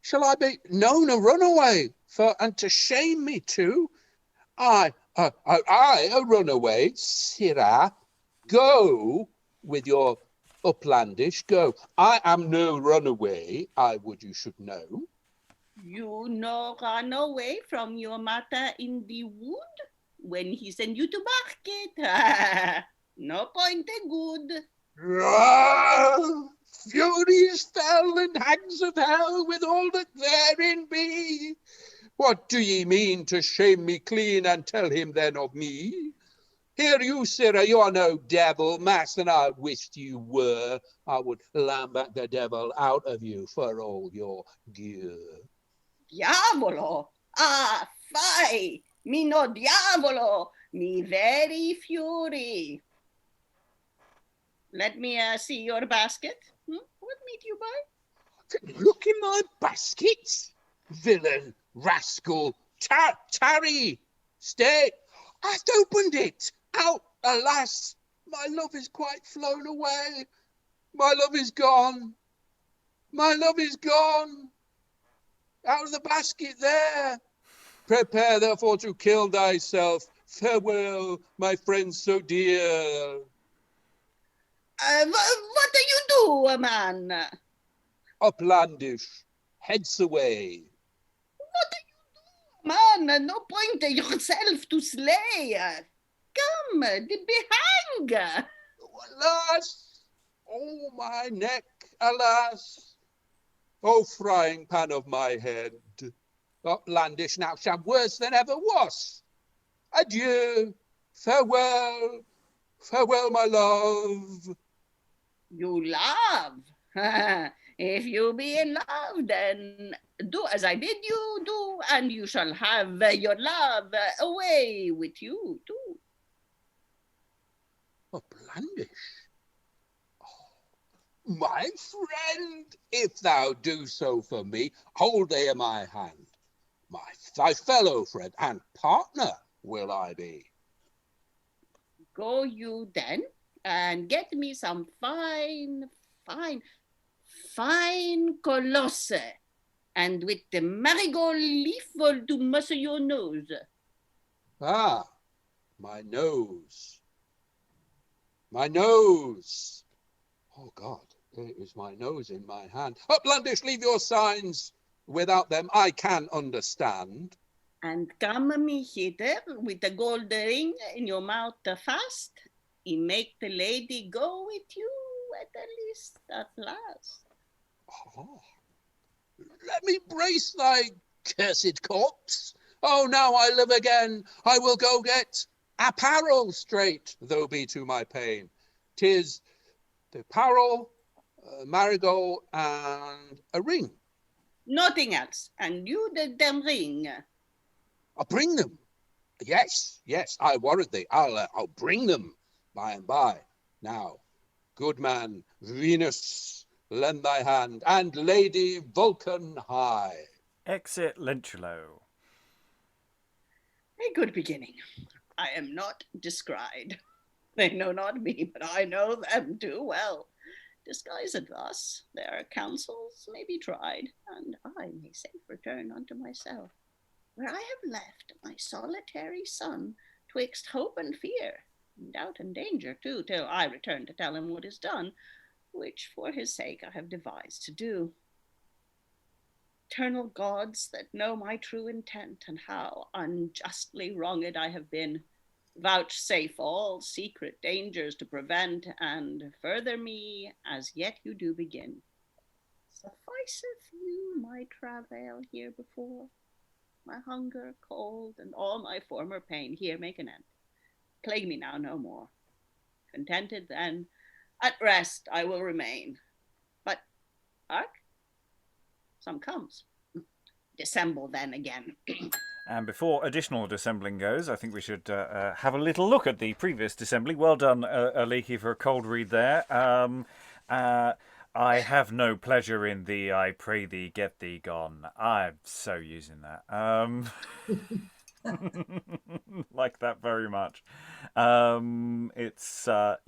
Shall I be known a runaway, and to shame me too? I, a runaway, sirrah, go with your uplandish, go. I am no runaway, I would you should know. You no run away from your mother in the wood when he send you to market. No point good. Furies fell and hags of hell with all that therein be. What do ye mean to shame me clean and tell him then of me? Here you, sirrah, you are no devil, mass than I wished you were. I would lamback the devil out of you for all your gear. Diavolo! Ah, fie! Me no diavolo! Me very fury. Let me see your basket. What meat you buy? Look in my basket, villain, rascal, tarry, stay. I've opened it. Out, alas, my love is quite flown away. My love is gone. My love is gone. Out of the basket there. Prepare therefore to kill thyself. Farewell, my friend so dear. What do you do, man? Uplandish, heads away. What do you do, man? No point yourself to slay. Come, be hang. Alas, oh my neck, alas. Oh, frying pan of my head. Uplandish now shall worse than ever was. Adieu, farewell, farewell, my love. You love? If you be in love, then do as I bid you do, and you shall have your love away with you too. Uplandish? Oh, my friend, if thou do so for me, hold thee in my hand. Thy fellow friend and partner will I be. Go you then, and get me some fine colosse, and with the marigold leaf to muss your nose. Ah, my nose. My nose. Oh, God, there is my nose in my hand. Uplandish, leave your signs. Without them, I can understand. And come me hither with the gold ring in your mouth fast. He make the lady go with you at the least at last. Oh, let me brace thy cursed corpse. Oh, now I live again. I will go get apparel straight, though be to my pain. 'Tis the apparel, marigold, and a ring. Nothing else. And you the damn ring. I'll bring them. Yes, I warrant thee. I'll bring them by and by. Now, good man, Venus, lend thy hand, and Lady Vulcan high. Exit Lentulo. A good beginning. I am not descried. They know not me, but I know them too well. Disguised thus, their counsels may be tried, and I may safe return unto myself, where I have left my solitary son twixt hope and fear, doubt and danger too, till I return to tell him what is done, which for his sake I have devised to do. Eternal gods that know my true intent, and how unjustly wronged I have been, vouchsafe all secret dangers to prevent, and further me as yet you do begin. Sufficeth you my travail here before, my hunger, cold, and all my former pain, here make an end. Plague me now no more. Contented then, at rest I will remain. But, hark, some comes. Dissemble then again. And before additional dissembling goes, I think we should have a little look at the previous dissembling. Well done, Aliki, for a cold read there. I have no pleasure in thee, I pray thee, get thee gone. I'm so using that. Like that very much. It's a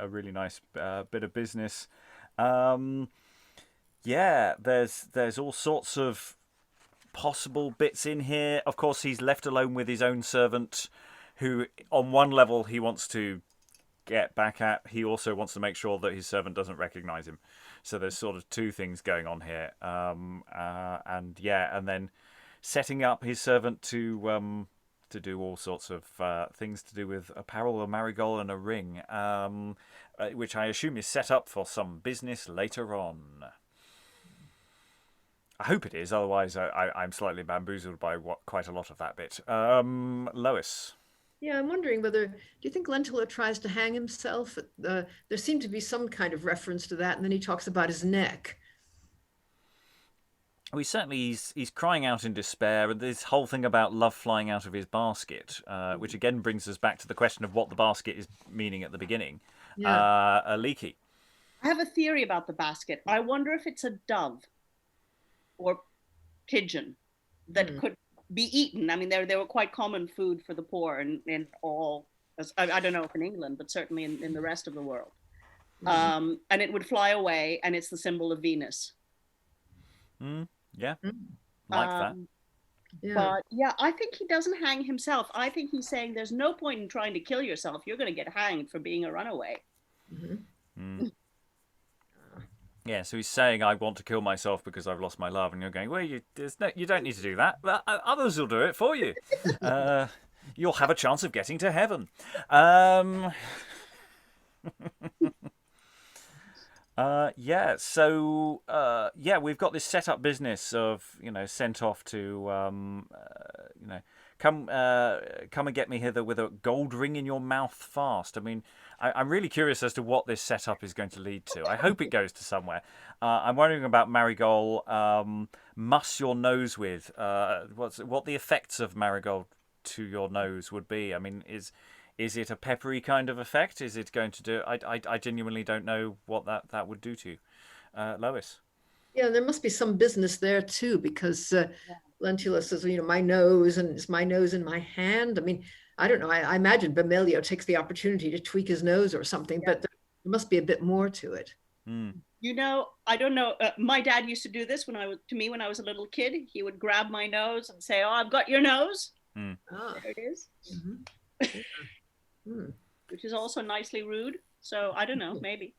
really nice bit of business. There's all sorts of possible bits in here. Of course, he's left alone with his own servant, who on one level he wants to get back at. He also wants to make sure that his servant doesn't recognize him. So there's sort of two things going on here. And then setting up his servant to do all sorts of things to do with apparel, a marigold, and a ring, which I assume is set up for some business later on. I hope it is, otherwise I'm slightly bamboozled by quite a lot of that bit. Lois. Yeah, I'm wondering whether, do you think Lentulo tries to hang himself? There seemed to be some kind of reference to that, and then he talks about his neck. Well, he's crying out in despair, and this whole thing about love flying out of his basket, which again brings us back to the question of what the basket is meaning at the beginning. Yeah. Aliki. I have a theory about the basket. I wonder if it's a dove or pigeon that could be eaten. I mean, they were quite common food for the poor in all, I don't know if in England, but certainly in the rest of the world. And it would fly away, and it's the symbol of Venus. Yeah, like that. Yeah. But yeah, I think he doesn't hang himself. I think he's saying there's no point in trying to kill yourself. You're going to get hanged for being a runaway. Yeah, so he's saying, I want to kill myself because I've lost my love. And you're going, well, you don't need to do that. Others will do it for you. You'll have a chance of getting to heaven. We've got this set up business of, sent off to, come and get me hither with a gold ring in your mouth fast. I mean, I'm really curious as to what this setup is going to lead to. I hope it goes to somewhere. I'm wondering about Marigold. Muss your nose with. What the effects of Marigold to your nose would be. I mean, is it a peppery kind of effect? Is it going to do? I genuinely don't know what that would do to you, Lois. Yeah, there must be some business there too, because Lentulo says, my nose, and it's my nose in my hand. I mean, I don't know. I imagine Bomelio takes the opportunity to tweak his nose or something, but there must be a bit more to it. I don't know. My dad used to do this when I was a little kid. He would grab my nose and say, "Oh, I've got your nose." There it is. Which is also nicely rude. So I don't know, maybe.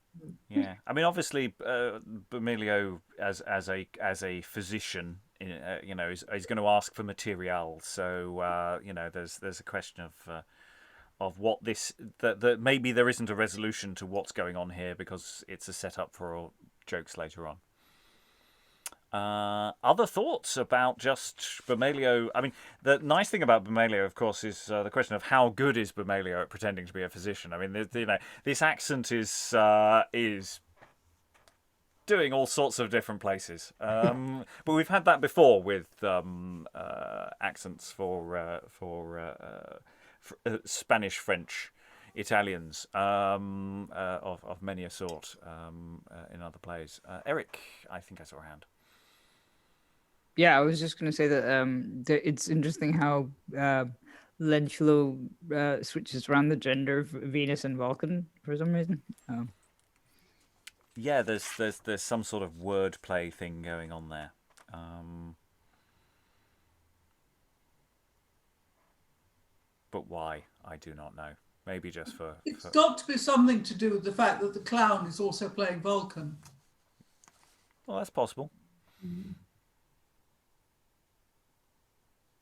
Yeah, I mean, obviously, Bomelio as a physician, is going to ask for material. So there's a question of what this that maybe there isn't a resolution to what's going on here because it's a setup for jokes later on. Other thoughts about just Bomelio? I mean, the nice thing about Bomelio, of course, is the question of how good is Bomelio at pretending to be a physician. I mean, this accent is doing all sorts of different places. But we've had that before with accents for Spanish, French, Italians of many a sort in other plays. Eric, I think I saw a hand. Yeah, I was just going to say that it's interesting how Lentulo switches around the gender of Venus and Vulcan for some reason. Yeah, there's some sort of wordplay thing going on there. But why? I do not know. Maybe just for... It's got to be something to do with the fact that the clown is also playing Vulcan. Well, that's possible.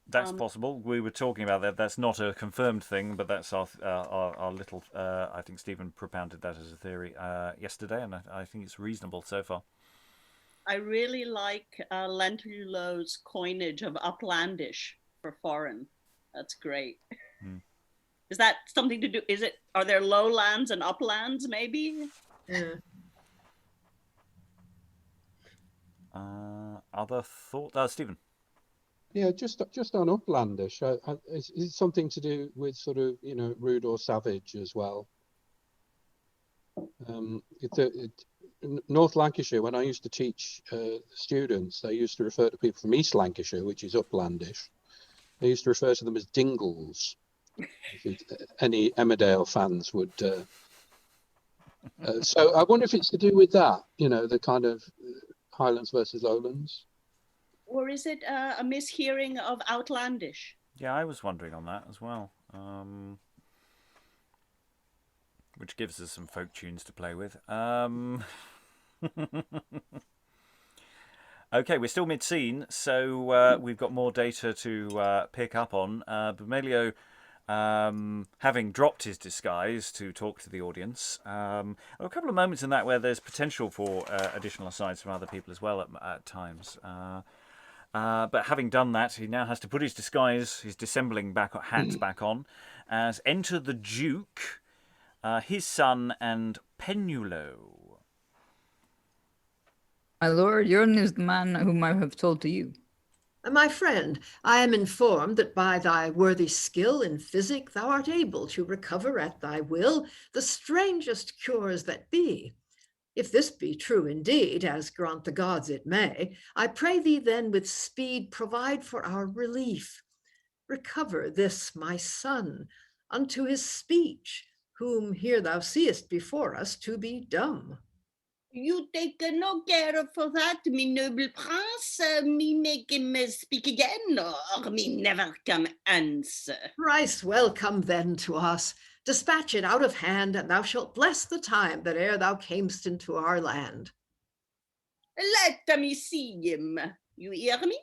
That's possible. We were talking about that. That's not a confirmed thing, but that's our little... I think Stephen propounded that as a theory yesterday, and I think it's reasonable so far. I really like Lentulo's coinage of uplandish for foreign. That's great. Is that something to do? Are there lowlands and uplands? Maybe. Yeah. Other thoughts, Stephen? Yeah, just on uplandish. Is it something to do with sort of rude or savage as well? North Lancashire, when I used to teach students, they used to refer to people from East Lancashire, which is uplandish. They used to refer to them as dingles. Any Emmerdale fans would. So I wonder if it's to do with that, the kind of Highlands versus Lowlands. Or is it a mishearing of outlandish? Yeah, I was wondering on that as well. Which gives us some folk tunes to play with. Okay, we're still mid-scene, so we've got more data to pick up on. Bomelio, having dropped his disguise to talk to the audience. A couple of moments in that where there's potential for additional asides from other people as well at times. But having done that, he now has to put his disguise, his dissembling hat back on, as enter the Duke, his son, and Penulo. My lord, Jorn is the man whom I have told to you. My friend, I am informed that by thy worthy skill in physic thou art able to recover at thy will the strangest cures that be. If this be true indeed, as grant the gods it may, I pray thee then with speed provide for our relief. Recover this my son unto his speech, whom here thou seest before us to be dumb. You take no care for that, me noble prince. Me make him speak again, or me never come answer. Thrice welcome then to us. Dispatch it out of hand, and thou shalt bless the time that ere thou camest into our land. Let me see him. You hear me?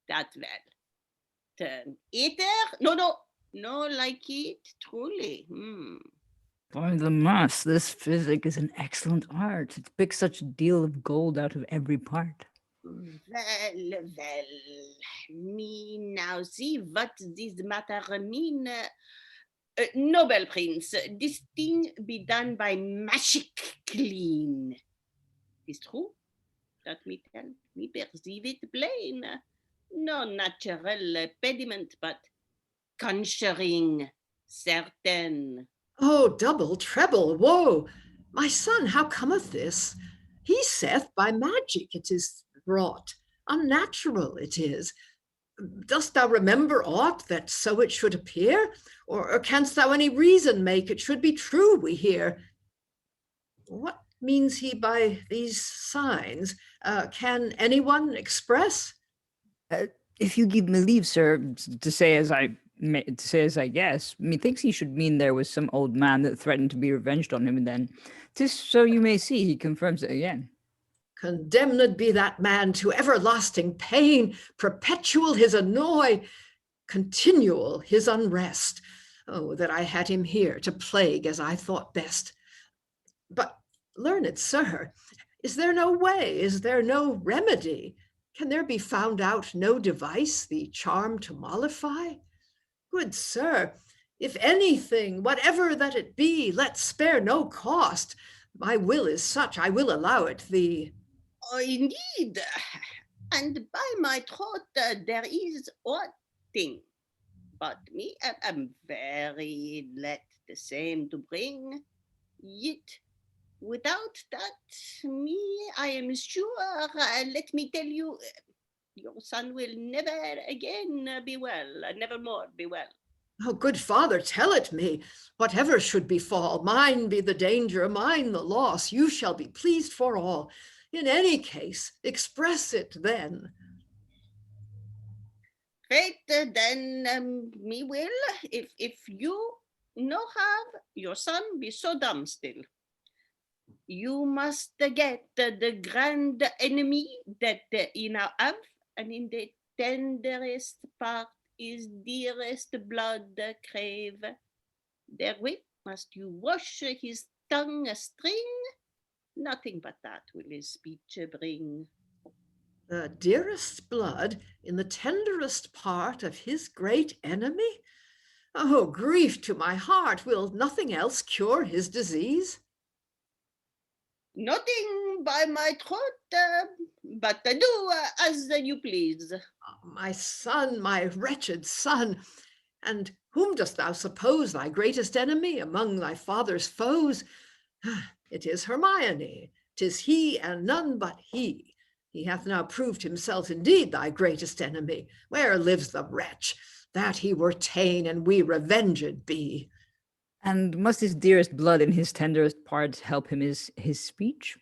That well. Turn ether? No, like it, truly. By the mass, this physic is an excellent art. It picks such a deal of gold out of every part. Well, me now see what this matter mean. Noble prince, this thing be done by magic clean. Is true? That me tell, me perceive it plain. No natural pediment, but conjuring certain. Oh, double, treble, woe! My son, how cometh this? He saith by magic it is wrought, unnatural it is. Dost thou remember aught that so it should appear? Or canst thou any reason make it should be true we hear? What means he by these signs? Can anyone express? If you give me leave, sir, to say as I guess, methinks he should mean there was some old man that threatened to be revenged on him, and then, 'tis so you may see, he confirms it again. Condemned be that man to everlasting pain, perpetual his annoy, continual his unrest. Oh, that I had him here to plague as I thought best. But, learned sir, Is there no way? Is there no remedy? Can there be found out no device the charm to mollify? Good sir, if anything, whatever that it be, let's spare no cost. My will is such, I will allow it thee. Oh, indeed. And by my troth, there is one thing. But me am very let the same to bring. Yet, without that, me, I am sure, let me tell you, your son will never again be well, never more be well. Oh, good father, tell it me. Whatever should befall, mine be the danger, mine the loss. You shall be pleased for all. In any case, express it then. Fate, then me will, if you no have your son be so dumb still. You must get the grand enemy that you now have, and in the tenderest part is dearest blood crave. Therewith must you wash his tongue a string, nothing but that will his speech bring. The dearest blood in the tenderest part of his great enemy? Oh, grief to my heart, will nothing else cure his disease? Nothing by my troth, but do as you please. My son, my wretched son, and whom dost thou suppose thy greatest enemy among thy father's foes? It is Hermione, 'tis he and none but he. He hath now proved himself indeed thy greatest enemy. Where lives the wretch? That he were ta'en and we revenged be. And must his dearest blood in his tenderest parts help him his speech?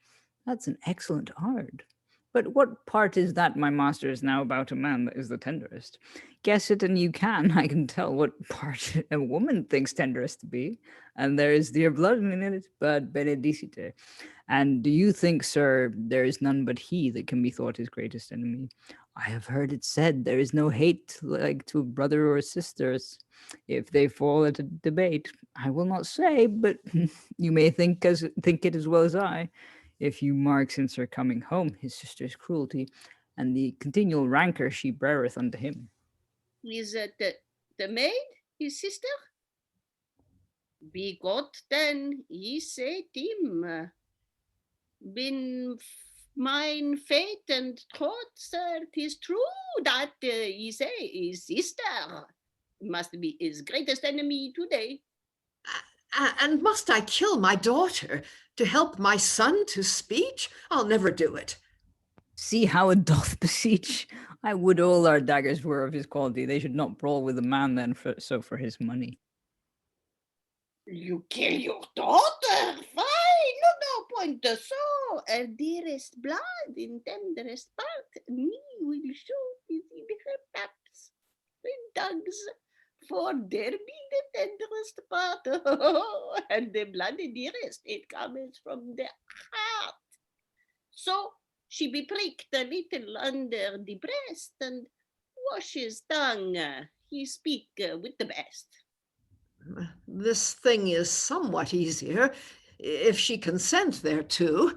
That's an excellent art. But what part is that my master is now about a man that is the tenderest? Guess it and you can. I can tell what part a woman thinks tenderest to be. And there is dear blood in it, but benedicite. And do you think, sir, there is none but he that can be thought his greatest enemy? I have heard it said there is no hate like to a brother or sisters. If they fall at a debate, I will not say, but you may think it as well as I. If you mark since her coming home his sister's cruelty, and the continual rancor she beareth unto him. Is the maid his sister? Be God then, he said him. Been mine fate and troth, sir, 'tis true that he say his sister must be his greatest enemy today. And must I kill my daughter to help my son to speech? I'll never do it. See how it doth beseech. I would all our daggers were of his quality. They should not brawl with a man then for his money. You kill your daughter? Fine, no point so. Dearest blood in tenderest part, me will show is in her paps with dogs. For there be the tenderest part, and the blood the dearest, it comes from the heart. So she be pricked a little under the breast, and wash his tongue, he speak with the best. This thing is somewhat easier, if she consent thereto.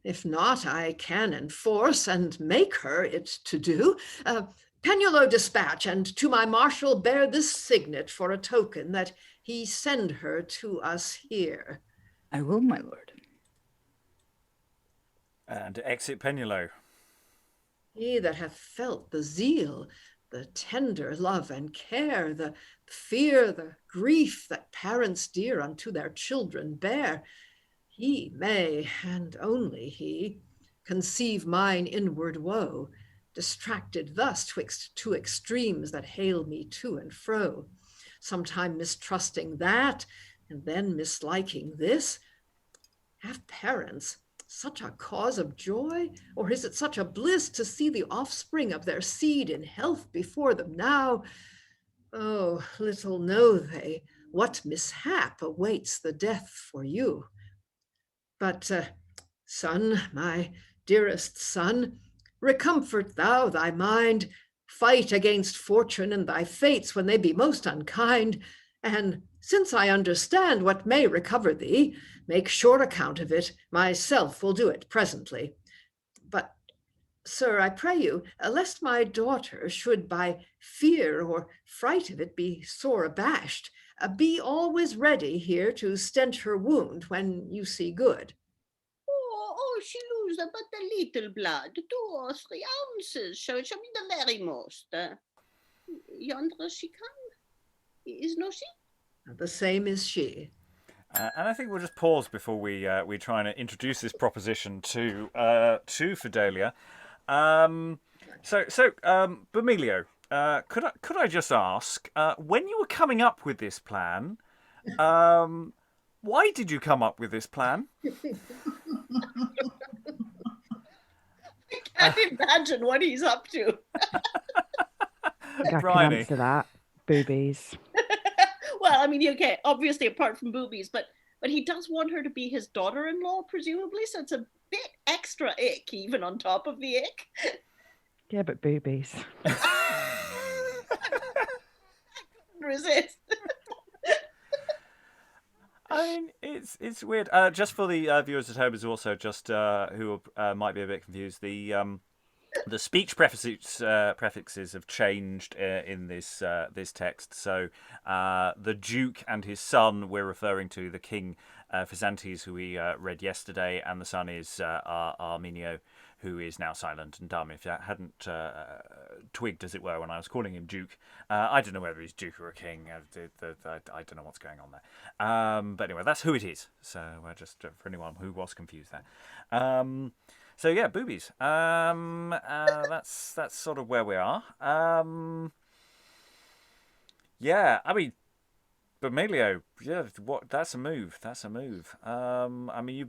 If not, I can enforce and make her it to do. Penulo dispatch, and to my marshal bear this signet for a token that he send her to us here. I will, my lord. And exit Penulo. He that hath felt the zeal, the tender love and care, the fear, the grief that parents dear unto their children bear, he may, and only he, conceive mine inward woe, distracted thus twixt two extremes that hale me to and fro, sometime mistrusting that, and then misliking this. Have parents such a cause of joy, or is it such a bliss to see the offspring of their seed in health before them now? Oh, little know they what mishap awaits the death for you. But, son, my dearest son, recomfort thou thy mind, fight against fortune and thy fates when they be most unkind, and since I understand what may recover thee, make short account of it, myself will do it presently. But, sir, I pray you, lest my daughter should by fear or fright of it be sore abashed, be always ready here to stent her wound when you see good. Oh, she lose but a little blood, 2 or 3 ounces, so it shall be the very most. Yonder she come, is no she? The same is she. And I think we'll just pause before we try and introduce this proposition to Fidelia. Bomelio, could I just ask, when you were coming up with this plan, why did you come up with this plan? I can't imagine what he's up to. I can Briony. answer that. Boobies. Well, I mean, okay, obviously apart from boobies, but he does want her to be his daughter-in-law, presumably, so it's a bit extra ick, even on top of the ick. Yeah, but boobies. I couldn't resist. I mean, it's weird. Just for the viewers at home, is also just who might be a bit confused. The speech prefixes have changed in this text. So the Duke and his son, we're referring to the King Phizanties, who we read yesterday, and the son is Armenio, who is now silent and dumb. If I hadn't twigged, as it were, when I was calling him Duke, I don't know whether he's Duke or a king. I don't know what's going on there. But anyway, that's who it is. So just for anyone who was confused there. So yeah, boobies. That's sort of where we are. Yeah, I mean, Bomelio, yeah, that's a move. That's a move. I mean,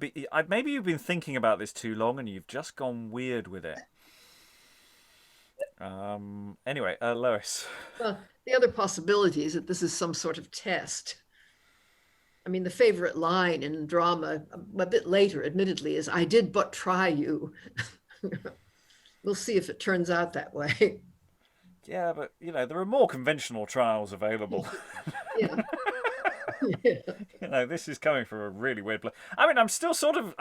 maybe you've been thinking about this too long, and you've just gone weird with it. Anyway, Lois. Well, the other possibility is that this is some sort of test. I mean, the favorite line in drama, a bit later, admittedly, is, "I did but try you." We'll see if it turns out that way. Yeah, but there are more conventional trials available. Yeah. Yeah. This is coming from a really weird place. I mean, I'm still sort of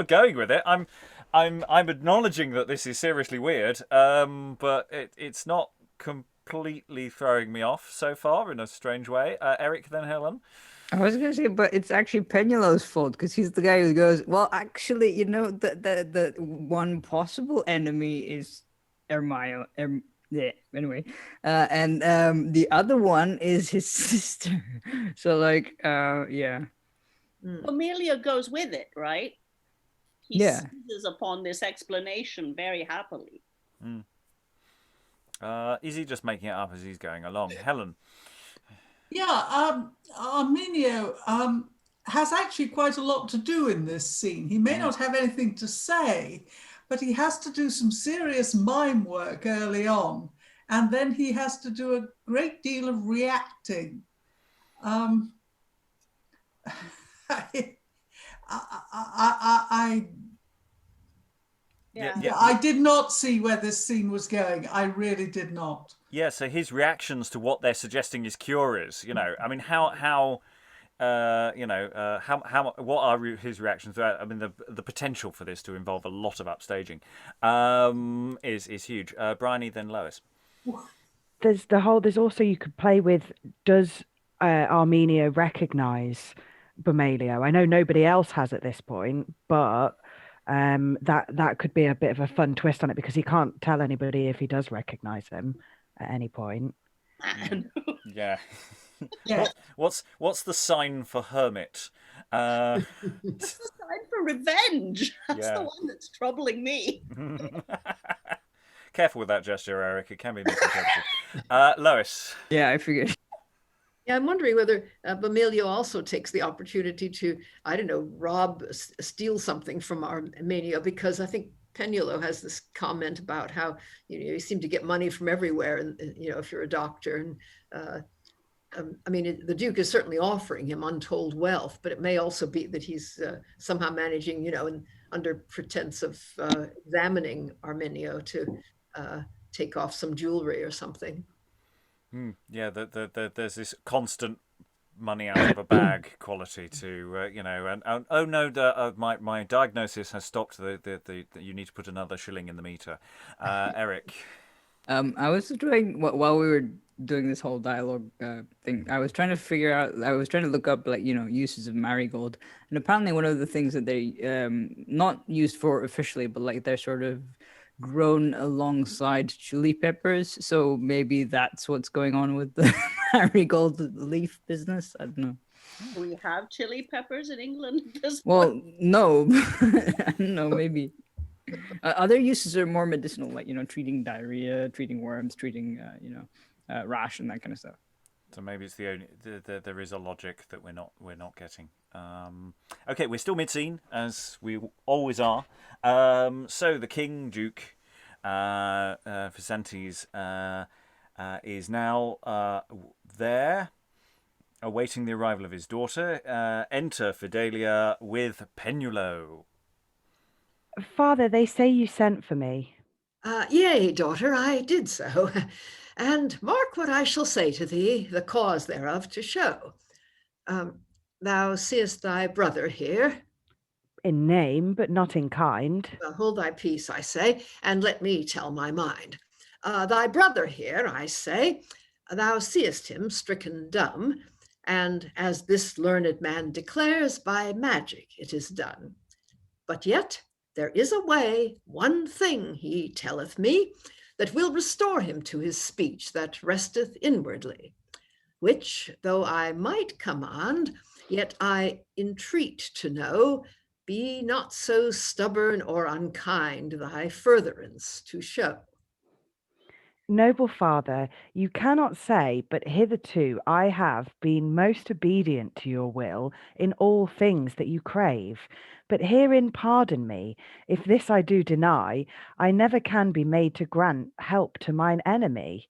going with it. I'm acknowledging that this is seriously weird. But it's not completely throwing me off so far in a strange way. Eric, then Helen. I was gonna say, but it's actually Penulo's fault because he's the guy who goes, well, actually, the one possible enemy is Hermione. Yeah. Anyway, and the other one is his sister. So yeah. Bomelio goes with it, right? He seizes upon this explanation very happily. Is he just making it up as he's going along? Helen. Yeah, Armenio has actually quite a lot to do in this scene. He may not have anything to say, but he has to do some serious mime work early on, and then he has to do a great deal of reacting. I did not see where this scene was going. I really did not. Yeah, so his reactions to what they're suggesting his cure is, I mean, what are his reactions? I mean, the potential for this to involve a lot of upstaging is huge. Briony, then Lois. There's also, you could play with, does Armenio recognise Bomelio? I know nobody else has at this point, but that could be a bit of a fun twist on it, because he can't tell anybody if he does recognise him at any point. Yeah. What's the sign for hermit? It's the sign for revenge. That's the one that's troubling me. Careful with that gesture, Eric. It can be misinterpreted. Lois. Yeah, I figured. Yeah, I'm wondering whether Bomelio also takes the opportunity to, I don't know, steal something from Armenio, because I think Penulo has this comment about how you seem to get money from everywhere, and if you're a doctor, and I mean, the Duke is certainly offering him untold wealth, but it may also be that he's somehow managing, under pretense of examining Armenio, to take off some jewelry or something. Yeah, there's this constant money out of a bag quality to and oh no, my diagnosis has stopped. The you need to put another shilling in the meter. Eric. I was doing while we were doing this whole dialogue thing. I was trying to figure out. I was trying to look up uses of marigold, and apparently one of the things that they not used for officially, but like they're sort of grown alongside chili peppers. So maybe that's what's going on with the marigold leaf business. I don't know. Do we have chili peppers in England at this point? Well, no, I don't know. Maybe. Other uses are more medicinal, like treating diarrhea, treating worms, treating rash and that kind of stuff. So maybe it's the only there is a logic that we're not getting. Okay, we're still mid-scene as we always are. So the King Duke Phizanties is now there, awaiting the arrival of his daughter. Enter Fidelia with Penulo. Father, they say you sent for me. Yea, daughter, I did so. And mark what I shall say to thee, the cause thereof to show. Thou seest thy brother here. In name, but not in kind. Well, hold thy peace, I say, and let me tell my mind. Thy brother here, I say, thou seest him stricken dumb, and as this learned man declares, by magic it is done. But yet there is a way, one thing he telleth me, that will restore him to his speech that resteth inwardly, which, though I might command, yet I entreat to know, be not so stubborn or unkind thy furtherance to show. Noble father, you cannot say, but hitherto I have been most obedient to your will in all things that you crave. But herein pardon me, if this I do deny, I never can be made to grant help to mine enemy,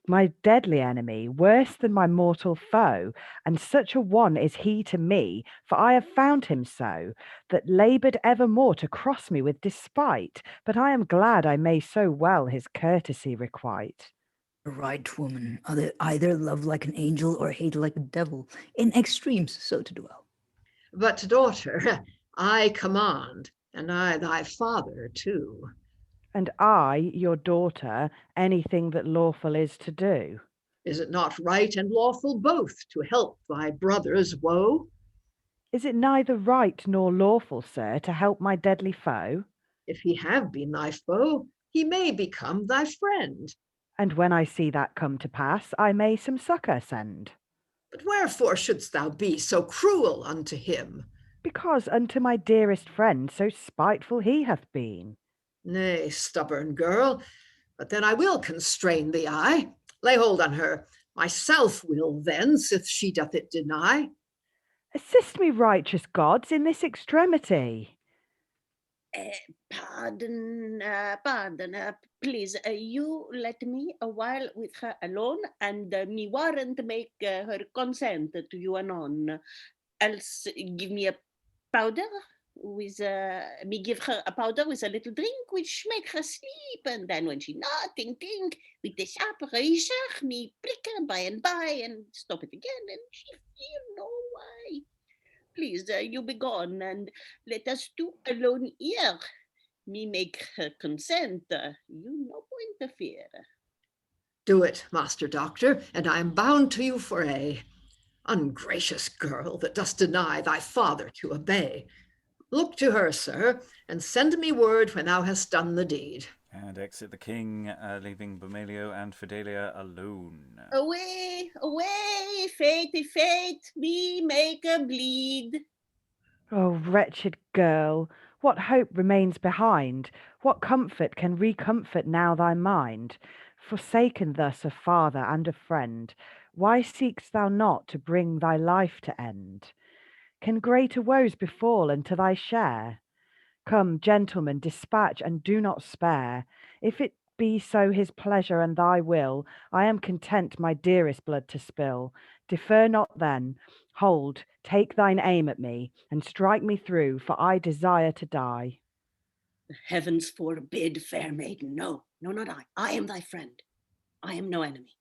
my deadly enemy, worse than my mortal foe, and such a one is he to me, for I have found him so, that laboured evermore to cross me with despite, but I am glad I may so well his courtesy requite. Right, woman, either love like an angel or hate like a devil, in extremes so to dwell. But, daughter, I command, and I thy father too. And I, your daughter, anything that lawful is to do. Is it not right and lawful both to help thy brother's woe? Is it neither right nor lawful, sir, to help my deadly foe? If he have been thy foe, he may become thy friend. And when I see that come to pass, I may some succour send. But wherefore shouldst thou be so cruel unto him? Because unto my dearest friend so spiteful he hath been. Nay, stubborn girl, but then I will constrain thee, I. Lay hold on her. Myself will then, sith she doth it deny. Assist me, righteous gods, in this extremity. Pardon, please, you let me a while with her alone, and me warrant make her consent to you anon. Else give me a powder with me give her a powder with a little drink which make her sleep, and then when she not think with the sharp razor me prick her by and by and stop it again, and she feel no why. Please, you be gone, and let us do alone here. Me make her consent, you no interfere. Do it, Master Doctor, and I am bound to you for a ungracious girl that dost deny thy father to obey. Look to her, sir, and send me word when thou hast done the deed. And exit the king, leaving Bomelio and Fidelia alone. Away, away, fate, me make her bleed. Oh, wretched girl, what hope remains behind? What comfort can recomfort now thy mind? Forsaken thus of father and of friend, why seek'st thou not to bring thy life to end? Can greater woes befall unto thy share? Come, gentlemen, dispatch and do not spare. If it be so his pleasure and thy will, I am content my dearest blood to spill. Defer not then. Hold, take thine aim at me, and strike me through, for I desire to die. The heavens forbid, fair maiden. No, not I. I am thy friend. I am no enemy.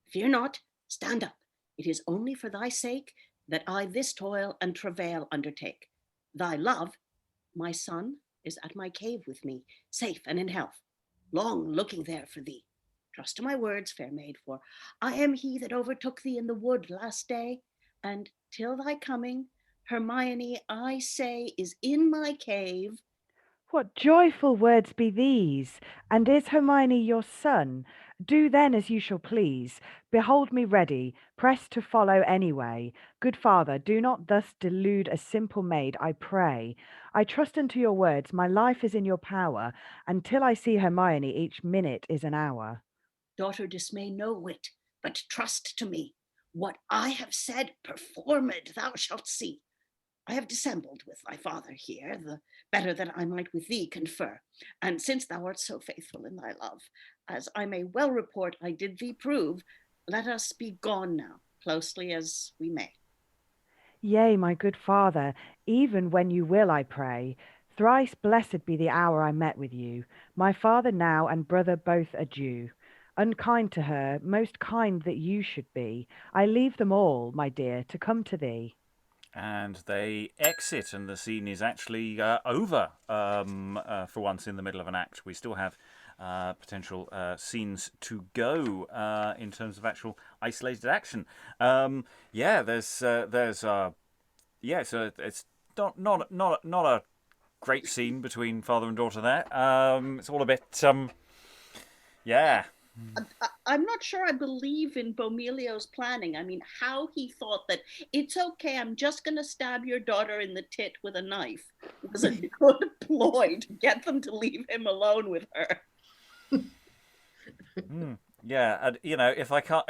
Fear not, stand up. It is only for thy sake that I this toil and travail undertake. Thy love, my son, is at my cave with me, safe and in health, long looking there for thee. Trust to my words, fair maid, for I am he that overtook thee in the wood last day, and till thy coming, Hermione, I say, is in my cave. What joyful words be these? And is Hermione your son? Do then as you shall please. Behold me ready, pressed to follow any way. Good father, do not thus delude a simple maid, I pray. I trust unto your words, my life is in your power. Until I see Hermione, each minute is an hour. Daughter, dismay no whit, but trust to me. What I have said, performed thou shalt see. I have dissembled with thy father here, the better that I might with thee confer. And since thou art so faithful in thy love, as I may well report I did thee prove, let us be gone now, closely as we may. Yea, my good father, even when you will, I pray. Thrice blessed be the hour I met with you. My father now and brother both adieu. Unkind to her, most kind that you should be. I leave them all, my dear, to come to thee. And they exit, and the scene is actually over for once in the middle of an act. We still have potential scenes to go in terms of actual isolated action. It's not a great scene between father and daughter there. It's all a bit I'm not sure I believe in Bomelio's planning. I mean, how he thought that it's okay, I'm just going to stab your daughter in the tit with a knife was a good ploy to get them to leave him alone with her. Yeah, and if I can't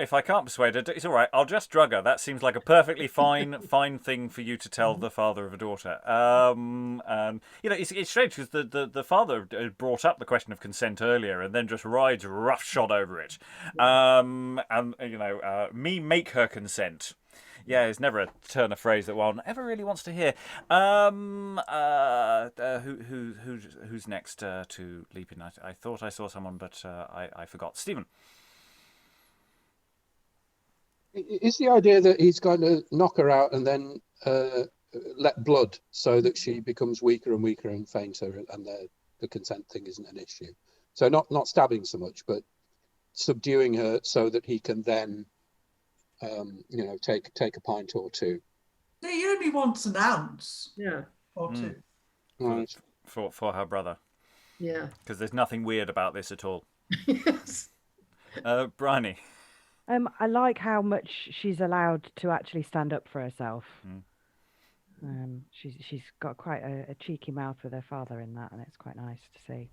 persuade her, it's all right. I'll just drug her. That seems like a perfectly fine thing for you to tell the father of a daughter. It's strange because the father brought up the question of consent earlier, and then just rides roughshod over it. Me make her consent. Yeah, it's never a turn of phrase that one ever really wants to hear. Who's next to leap in? I thought I saw someone, but I forgot. Stephen. Is the idea that he's going to knock her out and then let blood so that she becomes weaker and weaker and fainter, and the consent thing isn't an issue? So not stabbing so much, but subduing her so that he can then, take a pint or two. He only wants an ounce. Yeah. Or two. Right. For her brother. Yeah. Because there's nothing weird about this at all. Yes. Briony. I like how much she's allowed to actually stand up for herself. She's got quite a cheeky mouth with her father in that, and it's quite nice to see.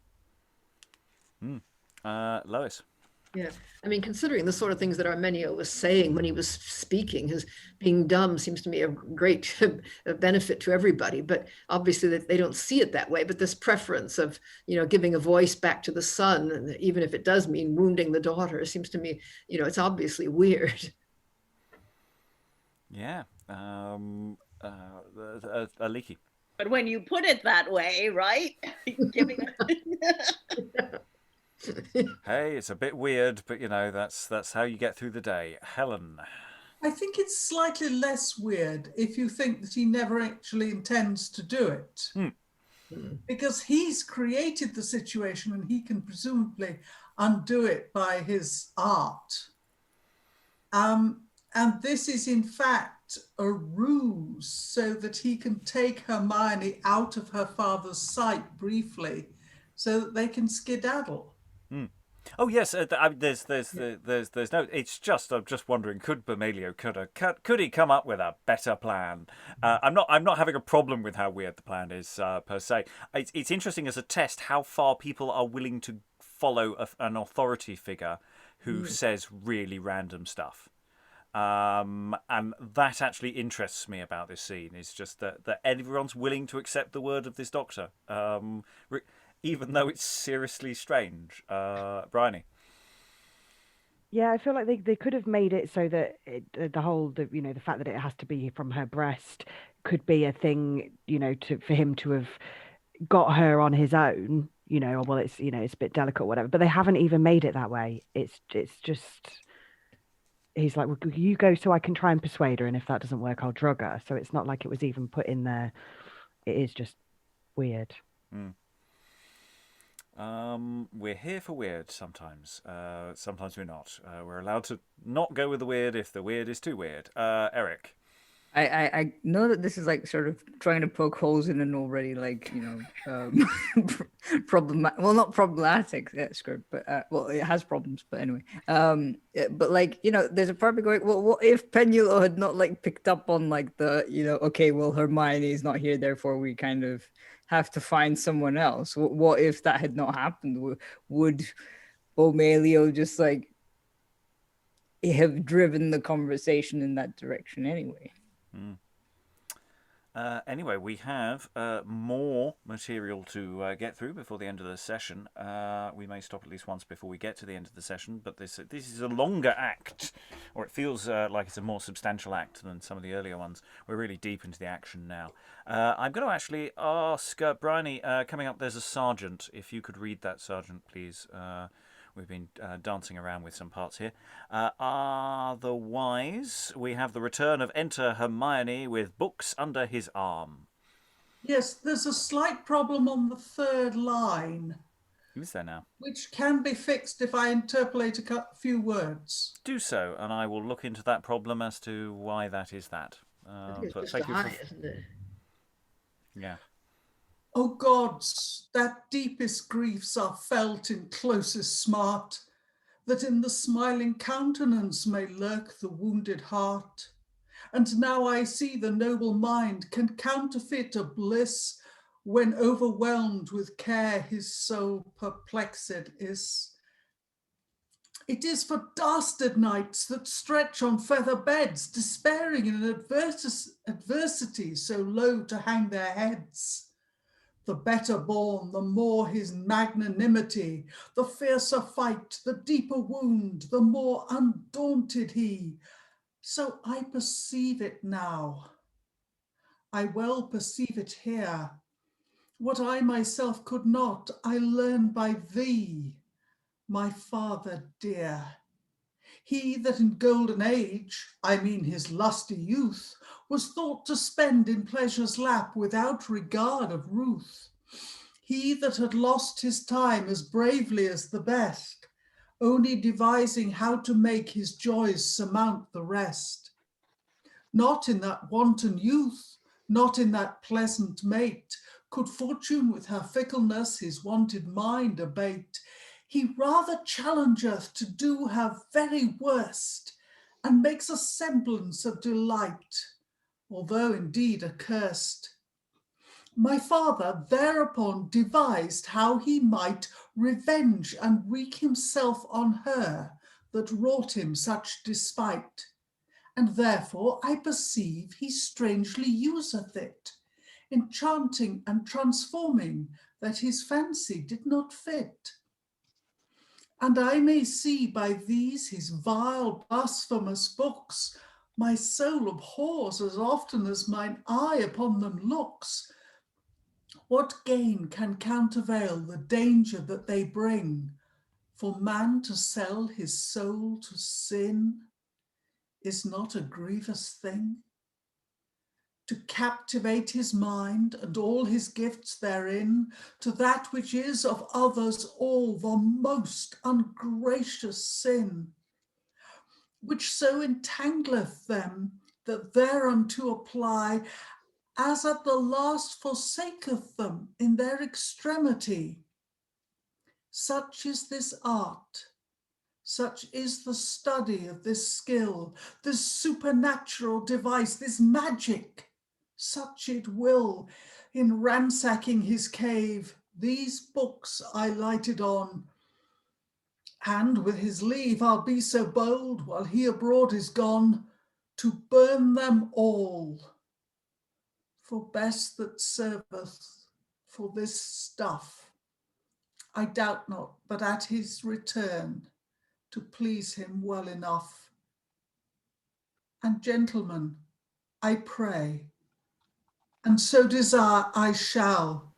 Lois. Yeah, I mean, considering the sort of things that Armenio was saying when he was speaking, his being dumb seems to me a great benefit to everybody, but obviously they don't see it that way. But this preference of, giving a voice back to the son, even if it does mean wounding the daughter, seems to me, it's obviously weird. Yeah. Aliki. But when you put it that way, right? Hey, it's a bit weird, but that's how you get through the day. Helen. I think it's slightly less weird if you think that he never actually intends to do it. Because he's created the situation and he can presumably undo it by his art. And this is in fact a ruse so that he can take Hermione out of her father's sight briefly so that they can skedaddle. Oh yes, there's no. It's just I'm just wondering, could Bomelio could he come up with a better plan? I'm not having a problem with how weird the plan is per se. It's interesting as a test how far people are willing to follow an authority figure who says really random stuff. And that actually interests me about this scene. Is just that everyone's willing to accept the word of this doctor. Even though it's seriously strange. Briony. Yeah, I feel like they could have made it so that the fact that it has to be from her breast could be a thing, for him to have got her on his own, well, it's a bit delicate or whatever, but they haven't even made it that way. It's he's like, well, you go so I can try and persuade her, and if that doesn't work, I'll drug her. So it's not like it was even put in there. It is just weird. We're here for weird sometimes. Sometimes we're not. We're allowed to not go with the weird if the weird is too weird. Eric. I know that this is like sort of trying to poke holes in an already like, you know, problematic, well, not problematic script, but well, it has problems, but anyway. But like, you know, there's a part of me going, well, what if Penulo had not like picked up on like the, you know, okay, well, Hermione is not here, therefore we kind of have to find someone else. What if that had not happened? Would Bomelio just like have driven the conversation in that direction anyway? Anyway, we have more material to get through before the end of the session. We may stop at least once before we get to the end of the session, but this is a longer act, or it feels like it's a more substantial act than some of the earlier ones. We're really deep into the action now. I'm going to actually ask Briony, coming up, there's a sergeant. If you could read that, sergeant, please. We've been dancing around with some parts here. Otherwise, we have the return of Enter Hermione with books under his arm. Yes, there's a slight problem on the third line. Who's there now? Which can be fixed if I interpolate a few words. Do so, and I will look into that problem as to why that is that. I think it's just a high, isn't it? Yeah. O gods, that deepest griefs are felt in closest smart, that in the smiling countenance may lurk the wounded heart. And now I see the noble mind can counterfeit a bliss, when overwhelmed with care his soul perplexed is. It is for dastard knights that stretch on feather beds, despairing in adversity so low to hang their heads. The better born, the more his magnanimity, the fiercer fight, the deeper wound, the more undaunted he. So I perceive it now. I well perceive it here. What I myself could not, I learn by thee, my father dear. He that in golden age, I mean his lusty youth, was thought to spend in pleasure's lap without regard of ruth. He that had lost his time as bravely as the best, only devising how to make his joys surmount the rest. Not in that wanton youth, not in that pleasant mate, could fortune with her fickleness his wonted mind abate. He rather challengeth to do her very worst, and makes a semblance of delight, although indeed accursed. My father thereupon devised how he might revenge and wreak himself on her that wrought him such despite, and therefore I perceive he strangely useth it, enchanting and transforming that his fancy did not fit. And I may see by these his vile blasphemous books, my soul abhors as often as mine eye upon them looks. What gain can countervail the danger that they bring? For man to sell his soul to sin is not a grievous thing. To captivate his mind and all his gifts therein to that which is of others all the most ungracious sin, which so entangleth them that thereunto apply, as at the last forsaketh them in their extremity. Such is this art, such is the study of this skill, this supernatural device, this magic. Such it will, in ransacking his cave, these books I lighted on. And with his leave I'll be so bold, while he abroad is gone, to burn them all. For best that serveth for this stuff, I doubt not, but at his return, to please him well enough. And gentlemen, I pray, and so desire I shall,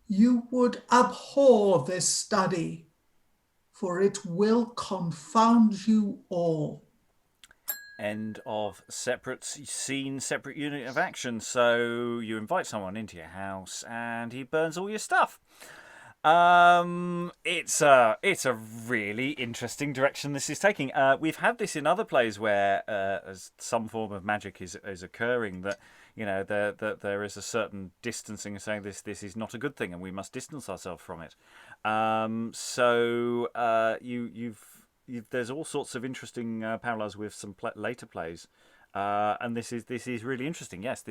you would abhor this study, for it will confound you all. end of separate scene, separate unit of action. So you invite someone into your house and he burns all your stuff. It's a really interesting direction this is taking. We've had this in other plays where as some form of magic is occurring, that there is a certain distancing and saying this is not a good thing and we must distance ourselves from it. There's all sorts of interesting parallels with some later plays. And this is really interesting. Yes,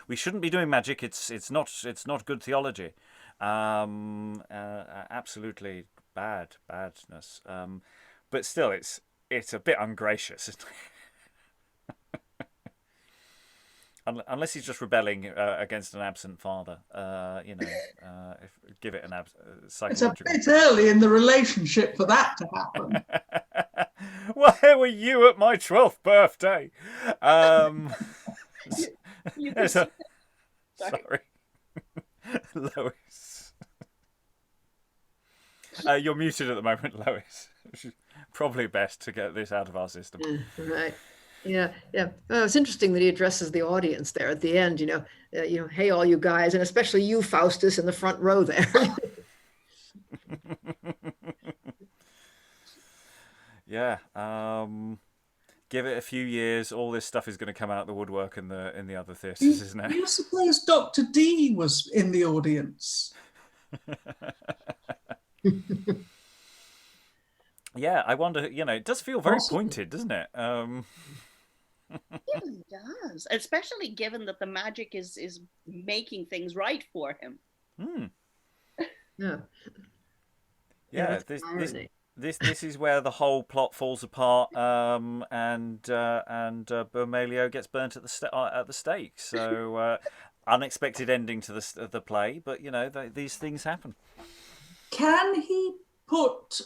we shouldn't be doing magic. It's not good theology. Absolutely badness. But still, it's a bit ungracious, isn't it? Unless he's just rebelling against an absent father, give it an psychological. It's a bit early in the relationship for that to happen. Where were you at my 12th birthday? Sorry. Lois. You're muted at the moment, Lois. Probably best to get this out of our system. Right. Yeah. Well, it's interesting that he addresses the audience there at the end. Hey, all you guys, and especially you, Faustus, in the front row there. Yeah. Give it a few years, all this stuff is going to come out of the woodwork in the other theatres, isn't it? You suppose Dr. D was in the audience? Yeah, I wonder. It does feel very pointed, doesn't it? It really does, especially given that the magic is making things right for him. Yeah. This is where the whole plot falls apart, and Bomelio gets burnt at the stake. So unexpected ending to the play, but these things happen. Can he put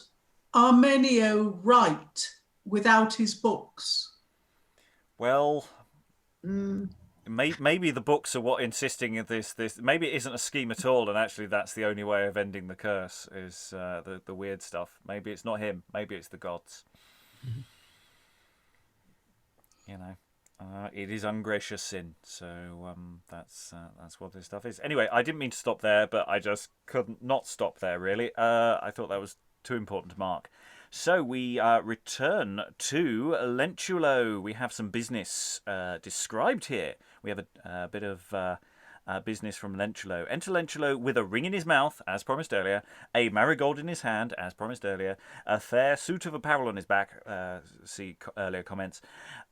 Armenio right without his books? Well, maybe the books are what insisting of this. Maybe it isn't a scheme at all, and actually that's the only way of ending the curse is the weird stuff. Maybe it's not him. Maybe it's the gods. It is ungracious sin. So that's what this stuff is. Anyway, I didn't mean to stop there, but I just couldn't not stop there. Really, I thought that was too important to mark. So we return to Lentulo. We have some business described here. We have a bit of business from Lentulo. Enter Lentulo with a ring in his mouth, as promised earlier, a marigold in his hand, as promised earlier, a fair suit of apparel on his back, see earlier comments,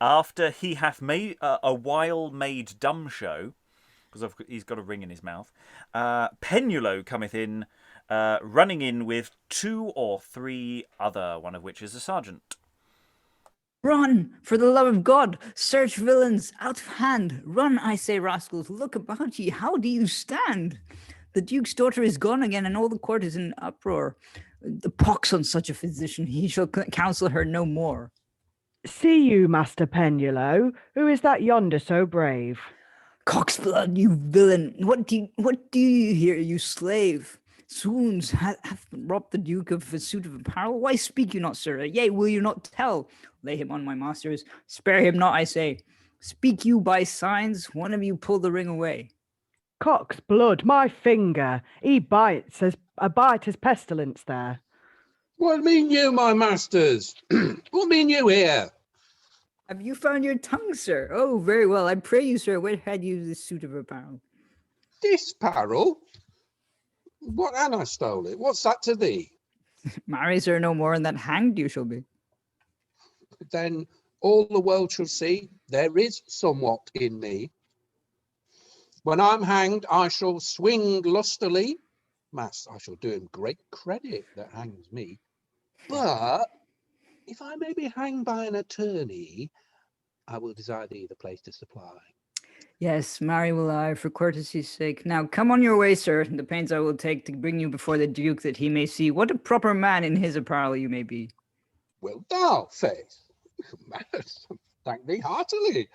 after he hath made a while made dumb show, because he's got a ring in his mouth. Penulo cometh in, running in with 2 or 3 other, one of which is a sergeant. Run, for the love of God! Search villains, out of hand! Run, I say, rascals! Look about ye! How do you stand? The Duke's daughter is gone again, and all the court is in uproar. The pox on such a physician! He shall counsel her no more. See you, Master Penulo. Who is that yonder so brave? Cock's blood, you villain! What do you here, you slave? Swoons hath robbed the Duke of a suit of apparel. Why speak you not, sir? Yea, will you not tell? Lay him on, my masters. Spare him not, I say. Speak you by signs. One of you pull the ring away. Cock's blood, my finger. He bites as a bite as pestilence there. What mean you, my masters? What mean you here? Have you found your tongue, sir? Oh, very well. I pray you, sir, where had you this suit of apparel? This apparel? What an I stole it? What's that to thee? Marry, sir, no more, and that hanged you shall be. Then all the world shall see there is somewhat in me. When I'm hanged, I shall swing lustily. Mass, I shall do him great credit that hangs me. But if I may be hanged by an attorney, I will desire thee the place to supply. Yes, marry will I, for courtesy's sake. Now come on your way, sir. The pains I will take to bring you before the Duke, that he may see what a proper man in his apparel you may be. Well, thou, faith. Thank thee heartily.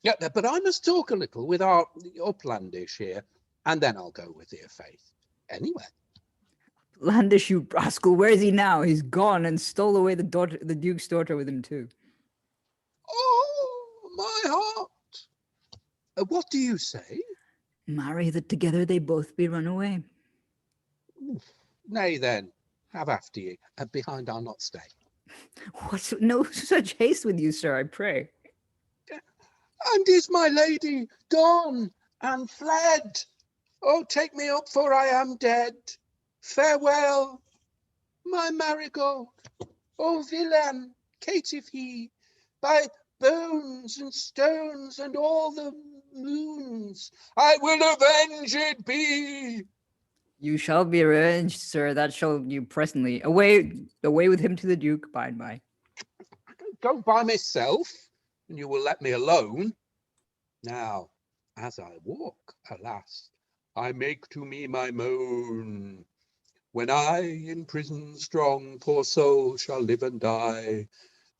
Yeah, but I must talk a little with our uplandish here, and then I'll go with thee, faith. Anyway. Landish, you rascal, where is he now? He's gone and stole away the Duke's daughter with him too. my heart. What do you say? Marry that together they both be run away. Nay then, have after ye, and behind I'll not stay. What's no such haste with you, sir, I pray? And is my lady gone and fled? Oh, take me up, for I am dead. Farewell, my marigold. Oh, villain, caitiff he, by bones and stones and all the moons, I will avenge it be. You shall be revenged, sir, that shall you presently. Away with him to the Duke, by and by. Go by myself, and you will let me alone. Now, as I walk, alas, I make to me my moan. When I in prison strong, poor soul, shall live and die,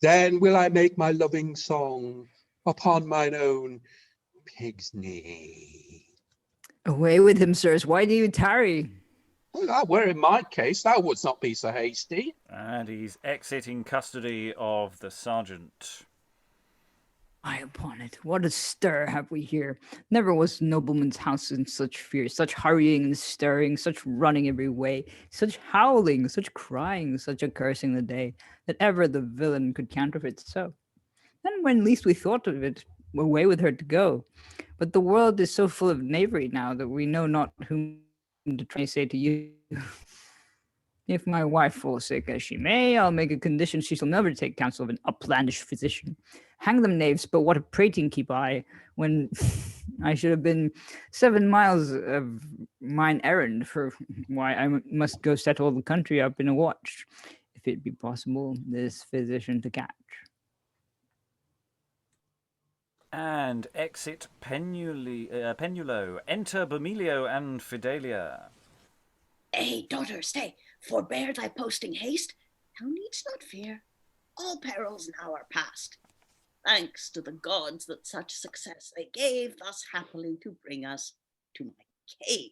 then will I make my loving song upon mine own pig's knee. Away with him, sirs. Why do you tarry? Well, that were in my case, thou wouldst not be so hasty. And he's exiting custody of the sergeant. Eye upon it, what a stir have we here. Never was nobleman's house in such fear, such hurrying and stirring, such running every way, such howling, such crying, such a cursing the day, that ever the villain could counterfeit so. Then when least we thought of it, away with her to go. But the world is so full of knavery now that we know not whom to try to say to you. If my wife fall sick as she may, I'll make a condition she shall never take counsel of an uplandish physician. Hang them knaves, but what a prating keep I, when I should have been 7 miles of mine errand, for why I must go set all the country up in a watch, if it be possible, this physician to catch. And exit Penulo. Enter Bomelio and Fidelia. Daughter, stay. Forbear thy posting haste. Thou needst not fear. All perils now are past. Thanks to the gods that such success they gave, thus happily to bring us to my cave.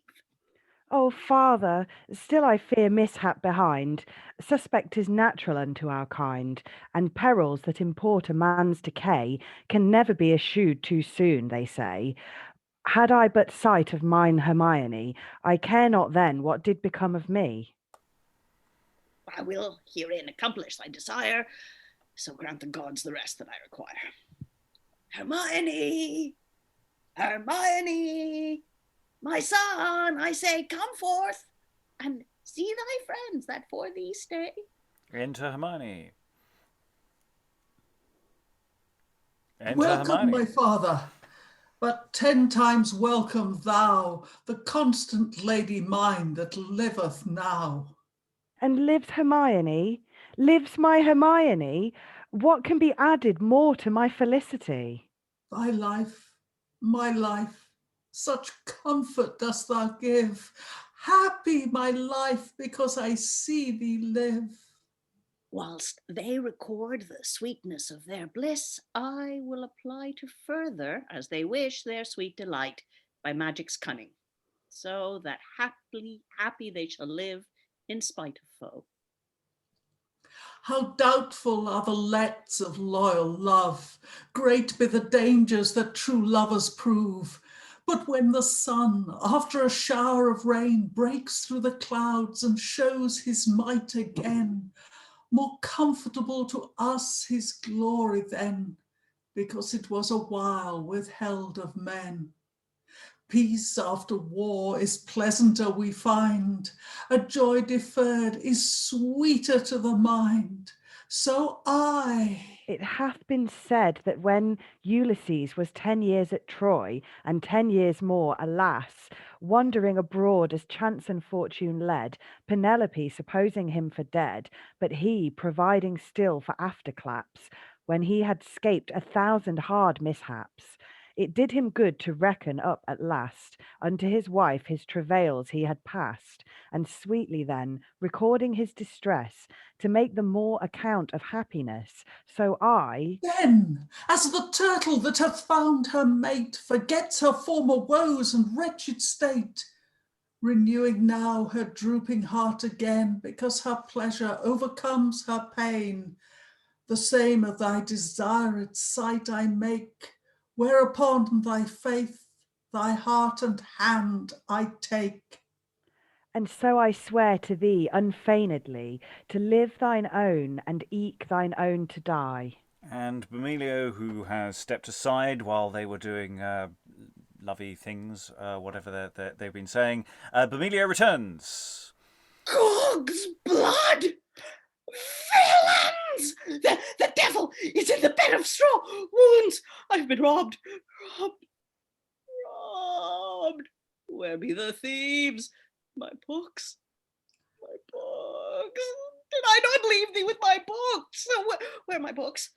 Oh, father, still I fear mishap behind. Suspect is natural unto our kind, and perils that import a man's decay can never be eschewed too soon, they say. Had I but sight of mine Hermione, I care not then what did become of me. I will herein accomplish thy desire, so grant the gods the rest that I require. Hermione! Hermione! My son, I say, come forth, and see thy friends that for thee stay. Enter Hermione. Enter Welcome, Hermione. my father, but 10 times welcome thou, the constant lady mine that liveth now. And lives Hermione? Lives my Hermione? What can be added more to my felicity? Thy life, my life, such comfort dost thou give. Happy my life, because I see thee live. Whilst they record the sweetness of their bliss, I will apply to further, as they wish, their sweet delight by magic's cunning, so that happy they shall live in spite of foe. How doubtful are the lets of loyal love. Great be the dangers that true lovers prove. But when the sun, after a shower of rain, breaks through the clouds and shows his might again, more comfortable to us his glory then, because it was a while withheld of men. Peace after war is pleasanter, we find. A joy deferred is sweeter to the mind. So It hath been said that when Ulysses was 10 years at Troy, and 10 years more, alas, wandering abroad as chance and fortune led, Penelope supposing him for dead, but he providing still for afterclaps, when he had scaped 1,000 hard mishaps, it did him good to reckon up at last unto his wife his travails he had passed, and sweetly then, recording his distress, to make the more account of happiness. So then, as the turtle that hath found her mate forgets her former woes and wretched state, renewing now her drooping heart again, because her pleasure overcomes her pain, the same of thy desired sight I make, whereupon thy faith, thy heart and hand I take. And so I swear to thee unfeignedly to live thine own and eke thine own to die. And Bomelio, who has stepped aside while they were doing lovey things, whatever they've been saying, Bomelio returns. Gog's blood! Villains! The devil is in the bed of straw! Wounds! I've been robbed! Robbed! Where be the thieves? My books? My books! Did I not leave thee with my books? Where are my books?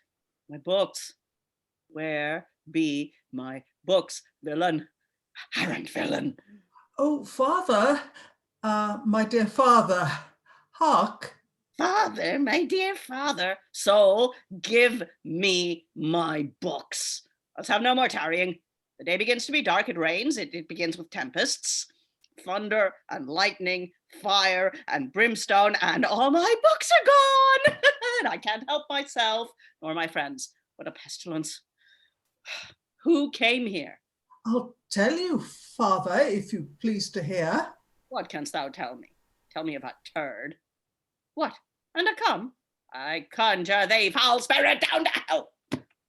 My books! Where be my books, villain? Arrant villain! Oh, father, my dear father, hark. Father, my dear father, so give me my books. Let's have no more tarrying. The day begins to be dark, it rains, it begins with tempests, thunder and lightning, fire and brimstone, and all my books are gone. And I can't help myself, nor my friends. What a pestilence. Who came here? I'll tell you, father, if you please to hear. What canst thou tell me? Tell me about turd. What? And a come? I conjure thee, foul spirit, down to hell!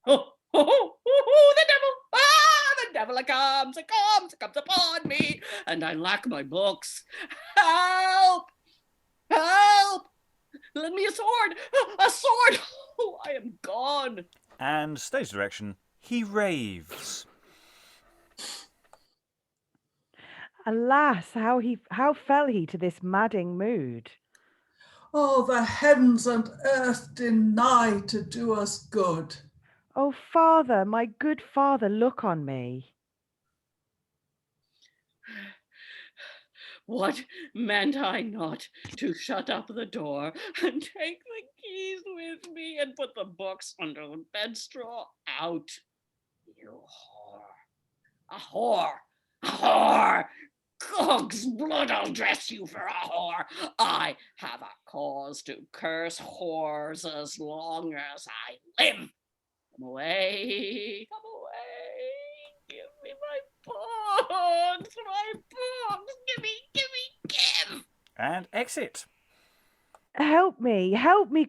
Oh, the devil! Ah, the devil it comes upon me, and I lack my books. Help! Help! Lend me a sword! A sword! Oh, I am gone. And stage direction, he raves. Alas, how fell he to this madding mood? Oh, the heavens and earth deny to do us good. Oh, father, my good father, look on me. What meant I not to shut up the door and take the keys with me and put the books under the bed straw out? You whore. A whore. A whore. Gog's blood, I'll dress you for a whore. I have a cause to curse whores as long as I live. Come away. Come away. Give me my books. My books. Give. And exit. Help me,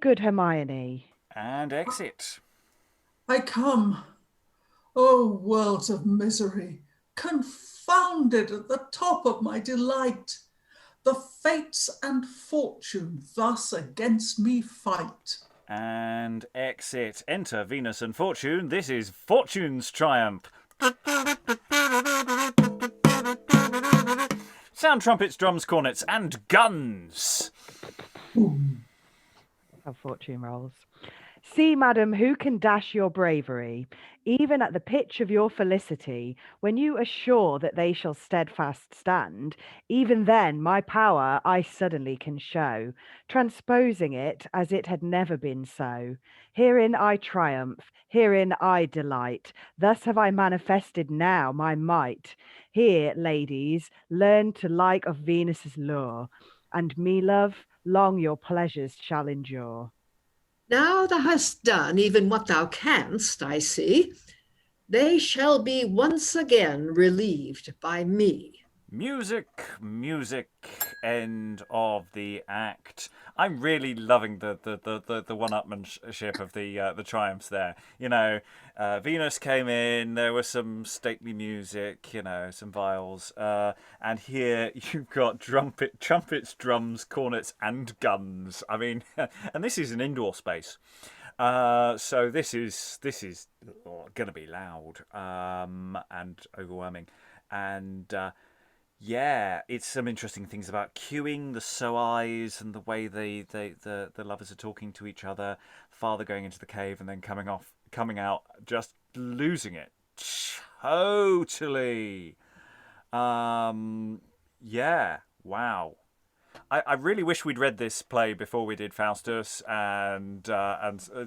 good Hermione. And exit. I come, O worlds of misery, confounded at the top of my delight. The fates and fortune thus against me fight. And exit. Enter Venus and Fortune. This is Fortune's triumph. Sound trumpets, drums, cornets, and guns. How Fortune rolls. See, madam, who can dash your bravery, even at the pitch of your felicity, when you are sure that they shall steadfast stand, even then my power I suddenly can show, transposing it as it had never been so. Herein I triumph, herein I delight, thus have I manifested now my might. Here, ladies, learn to like of Venus's lure, and me, love, long your pleasures shall endure. Now thou hast done even what thou canst, I see. They shall be once again relieved by me. Music, end of the act. I'm really loving the one-upmanship of the triumphs there. You know, Venus came in, there was some stately music, you know, some viols, and here you've got trumpets, drums, cornets, and guns. I mean, and this is an indoor space. So this is going to be loud and overwhelming, and yeah, it's some interesting things about cueing, the so-eyes, and the way the lovers are talking to each other. Father going into the cave and then coming out, just losing it totally. Yeah, wow. I really wish we'd read this play before we did Faustus and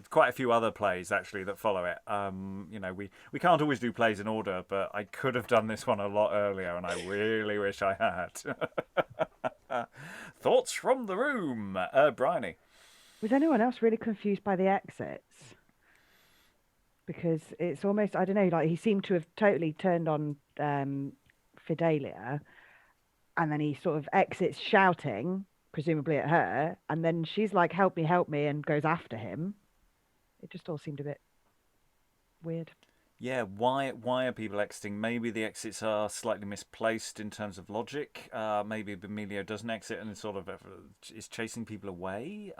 quite a few other plays actually that follow it. You know, we can't always do plays in order, but I could have done this one a lot earlier, and I really wish I had. Thoughts from the room, Briony. Was anyone else really confused by the exits? Because it's almost, I don't know, like he seemed to have totally turned on Fidelia, and then he sort of exits shouting, presumably at her, and then she's like, help me, and goes after him. It just all seemed a bit weird. Yeah, why are people exiting? Maybe the exits are slightly misplaced in terms of logic. Maybe Bomelio doesn't exit and sort of is chasing people away.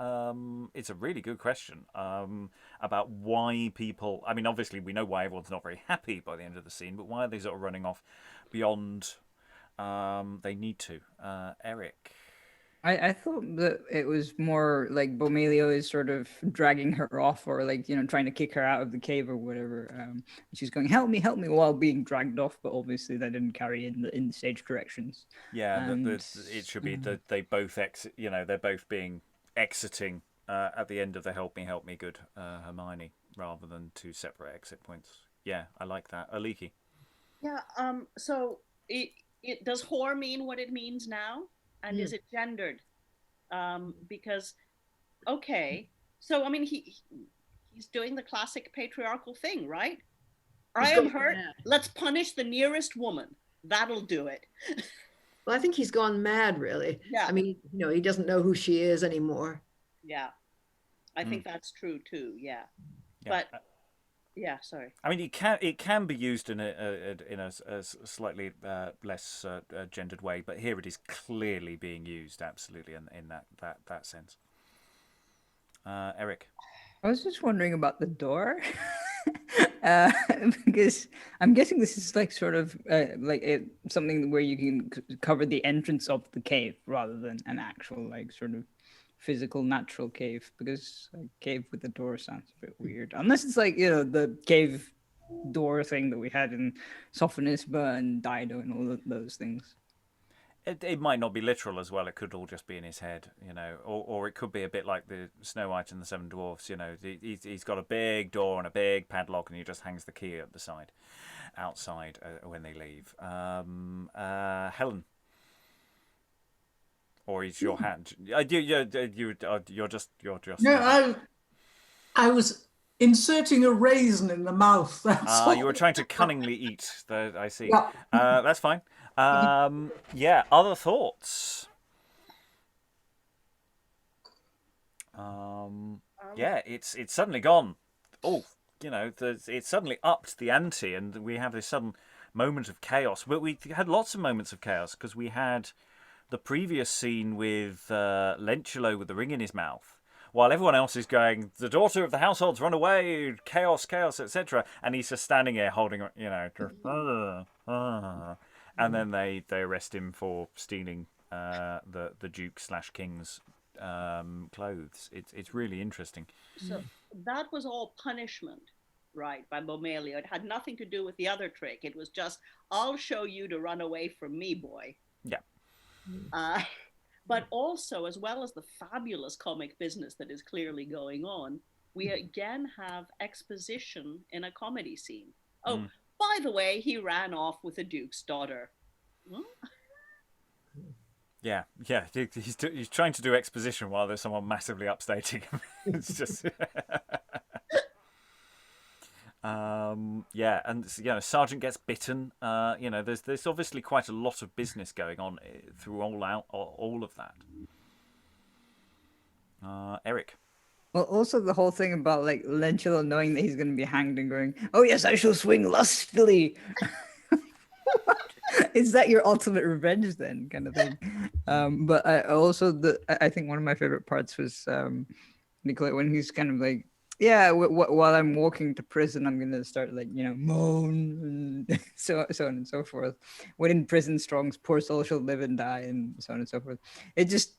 It's a really good question about why people... I mean, obviously we know why everyone's not very happy by the end of the scene, but why are they sort of running off beyond they need to? Eric? I thought that it was more like Bomelio is sort of dragging her off, or like, you know, trying to kick her out of the cave or whatever. She's going, help me, while being dragged off, but obviously that didn't carry in the stage directions. Yeah, it should be that they both exit. You know, they're both exiting at the end of the help me good Hermione, rather than two separate exit points. Yeah, I like that. Aliki. Yeah. So it does whore mean what it means now? And is it gendered? Because, okay, so I mean, he's doing the classic patriarchal thing, right? I am hurt. Let's punish the nearest woman. That'll do it. Well, I think he's gone mad, really. Yeah. I mean, you know, he doesn't know who she is anymore. Yeah, I think that's true too. Yeah, but. Yeah, sorry. I mean, it can be used in a slightly less gendered way, but here it is clearly being used absolutely in that sense. Eric, I was just wondering about the door, because I'm guessing this is like sort of something where you can cover the entrance of the cave rather than an actual like sort of physical natural cave, because a cave with a door sounds a bit weird, unless it's like, you know, the cave door thing that we had in Sophonisba and Dido and all of those things. It might not be literal as well. It could all just be in his head, you know, or it could be a bit like the Snow White and the Seven Dwarfs. You know, he's got a big door and a big padlock, and he just hangs the key at the side, outside when they leave. Helen. Or is your hand? You're just. No, I was inserting a raisin in the mouth. You were trying to cunningly eat. I see. Yeah. That's fine. Yeah. Other thoughts? Yeah. It's suddenly gone. Oh, you know, it's suddenly upped the ante, and we have this sudden moment of chaos. But we had lots of moments of chaos because we had the previous scene with Lentulo with the ring in his mouth, while everyone else is going, the daughter of the household's run away, chaos, etc. And he's just standing there holding, you know, and then they arrest him for stealing the Duke/King's clothes. It's really interesting. So that was all punishment, right, by Bomelio. It had nothing to do with the other trick. It was just, I'll show you to run away from me, boy. Yeah. But also, as well as the fabulous comic business that is clearly going on, we again have exposition in a comedy scene. Oh, by the way, he ran off with the Duke's daughter. Huh? Yeah. He's trying to do exposition while there's someone massively upstating him. It's just. Yeah, and you know, Sergeant gets bitten. You know, there's obviously quite a lot of business going on through all of that. Eric. Well, also the whole thing about like Lentulo knowing that he's going to be hanged and going, "Oh yes, I shall swing lustily." Is that your ultimate revenge then, kind of thing? But I think one of my favorite parts was Nicolette, when he's kind of like, yeah, while I'm walking to prison, I'm going to start like, you know, moan and so on and so forth. When in prison, Strong's poor soul shall live and die, and so on and so forth. It just,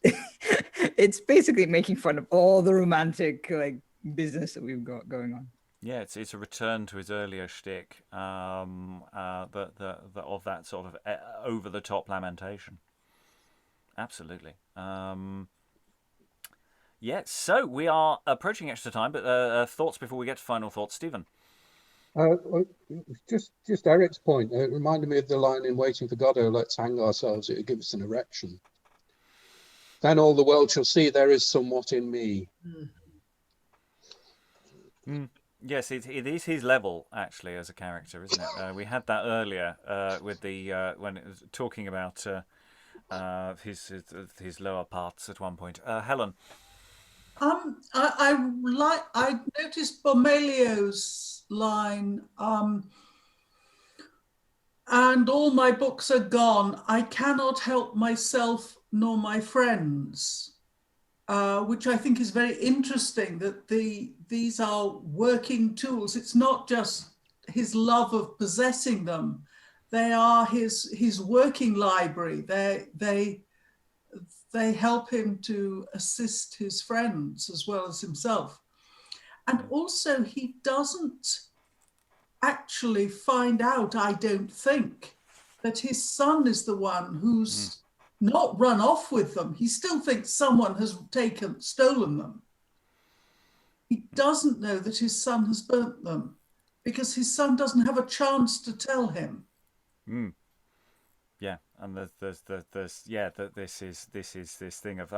it's basically making fun of all the romantic like business that we've got going on. Yeah, it's a return to his earlier shtick, of that sort of over the top lamentation. Absolutely. Yeah, so we are approaching extra time, but thoughts before we get to final thoughts, Stephen? Just Eric's point. It reminded me of the line in Waiting for Godot, let's hang ourselves, it'll give us an erection. Then all the world shall see there is somewhat in me. Yes, it is his level actually as a character, isn't it? We had that earlier with the when it was talking about his lower parts at one point. Helen. I noticed Bomelio's line, and all my books are gone. I cannot help myself nor my friends, which I think is very interesting, that these are working tools. It's not just his love of possessing them. They are his working library. They help him to assist his friends as well as himself. And also he doesn't actually find out, I don't think, that his son is the one who's not run off with them. He still thinks someone has stolen them. He doesn't know that his son has burnt them because his son doesn't have a chance to tell him. Yeah, and there's this thing of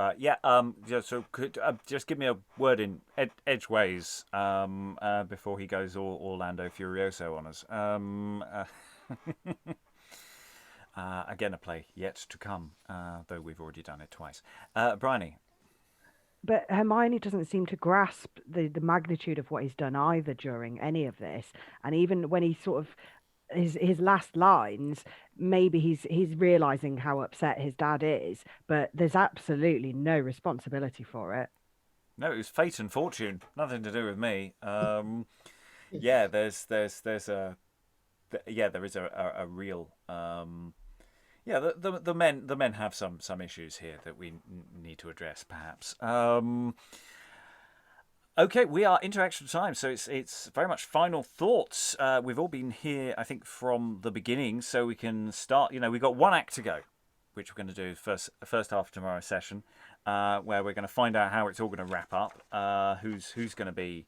So could just give me a word in edgeways before he goes all Orlando Furioso on us. Again, a play yet to come, though we've already done it twice. Briony. But Hermione doesn't seem to grasp the magnitude of what he's done either during any of this, and even when he sort of his last lines, maybe he's realizing how upset his dad is, but there's absolutely no responsibility for it. No, it was fate and fortune, nothing to do with me. Yeah, there is a real the men have some issues here that we need to address, perhaps. Okay, we are into extra time, so it's very much final thoughts. We've all been here, I think, from the beginning, so we can start. We've got one act to go, which we're going to do first half of tomorrow's session, where we're going to find out how it's all going to wrap up. Who's going to be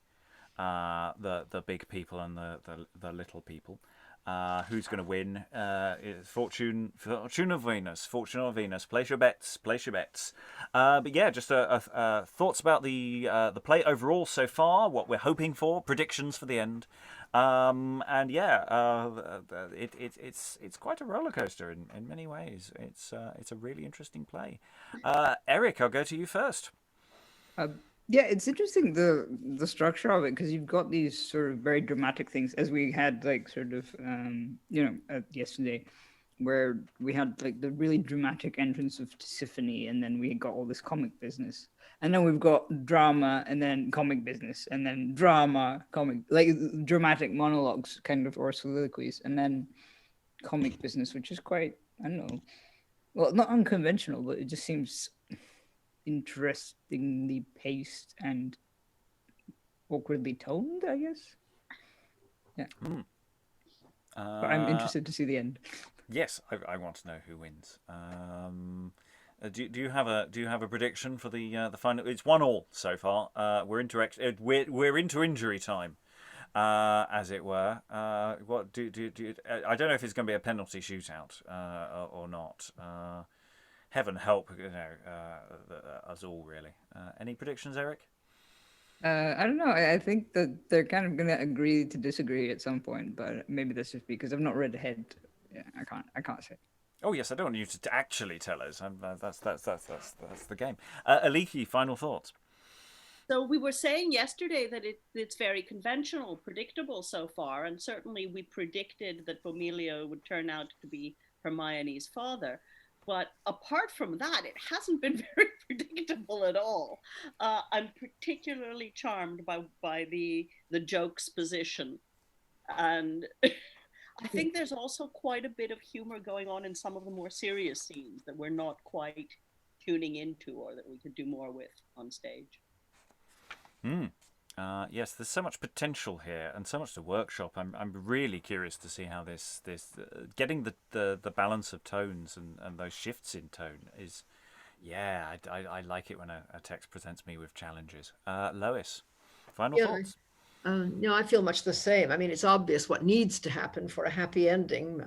the big people and the little people. Who's going to win? Fortune of Venus. Place your bets. But yeah, just thoughts about the play overall so far. What we're hoping for. Predictions for the end. It's quite a roller coaster in many ways. It's a really interesting play. Eric, I'll go to you first. Yeah, it's interesting the structure of it, because you've got these sort of very dramatic things, as we had yesterday, where we had like the really dramatic entrance of Tisiphone, and then we got all this comic business, and then we've got drama, and then comic business, and then drama, comic, like dramatic monologues kind of, or soliloquies, and then comic business, which is quite, I don't know, well, not unconventional, but it just seems interestingly paced and awkwardly toned, I guess. Yeah. But I'm interested to see the end. Yes, I want to know who wins. Do you have a prediction for the final? It's 1-1 so far. We're into injury time, as it were. What do I don't know if it's going to be a penalty shootout or not. Heaven help, us all, really. Any predictions, Eric? I don't know. I think that they're kind of going to agree to disagree at some point, but maybe that's just because I've not read ahead. Yeah, I can't say. Oh yes, I don't want you to actually tell us. That's the game. Aliki, final thoughts. So we were saying yesterday that it's very conventional, predictable so far, and certainly we predicted that Bomelio would turn out to be Hermione's father. But apart from that, it hasn't been very predictable at all. I'm particularly charmed by the jokes position. And I think there's also quite a bit of humor going on in some of the more serious scenes that we're not quite tuning into, or that we could do more with on stage. Yes, there's so much potential here and so much to workshop. I'm really curious to see how this getting the balance of tones and those shifts in tone is. Yeah, I like it when a text presents me with challenges. Lois, final thoughts. No, I feel much the same. I mean, it's obvious what needs to happen for a happy ending.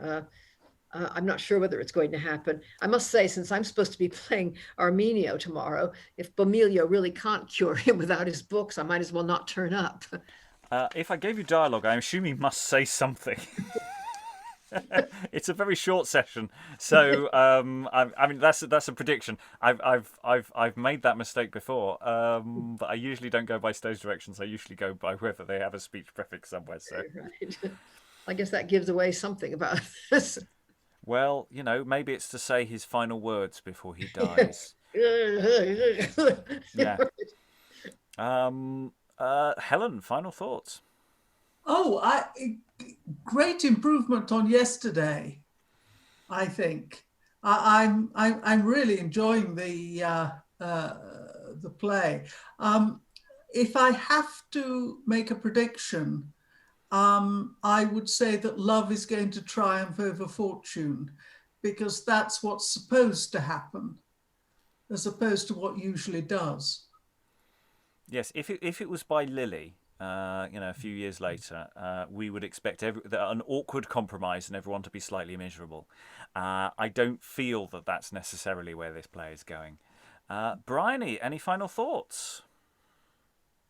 I'm not sure whether it's going to happen. I must say, since I'm supposed to be playing Armenio tomorrow, if Bomelio really can't cure him without his books, I might as well not turn up. If I gave you dialogue, I assume you must say something. It's a very short session, so I mean that's a prediction. I've made that mistake before, but I usually don't go by stage directions. I usually go by whether they have a speech prefix somewhere. So, Right. I guess that gives away something about this. well, maybe it's to say his final words before he dies. Yeah. Helen, final thoughts. Oh, great improvement on yesterday, I think. I'm really enjoying the play. If I have to make a prediction, I would say that love is going to triumph over fortune, because that's what's supposed to happen, as opposed to what usually does. Yes, if it was by Lily, a few years later, we would expect an awkward compromise and everyone to be slightly miserable. I don't feel that that's necessarily where this play is going. Briony, any final thoughts?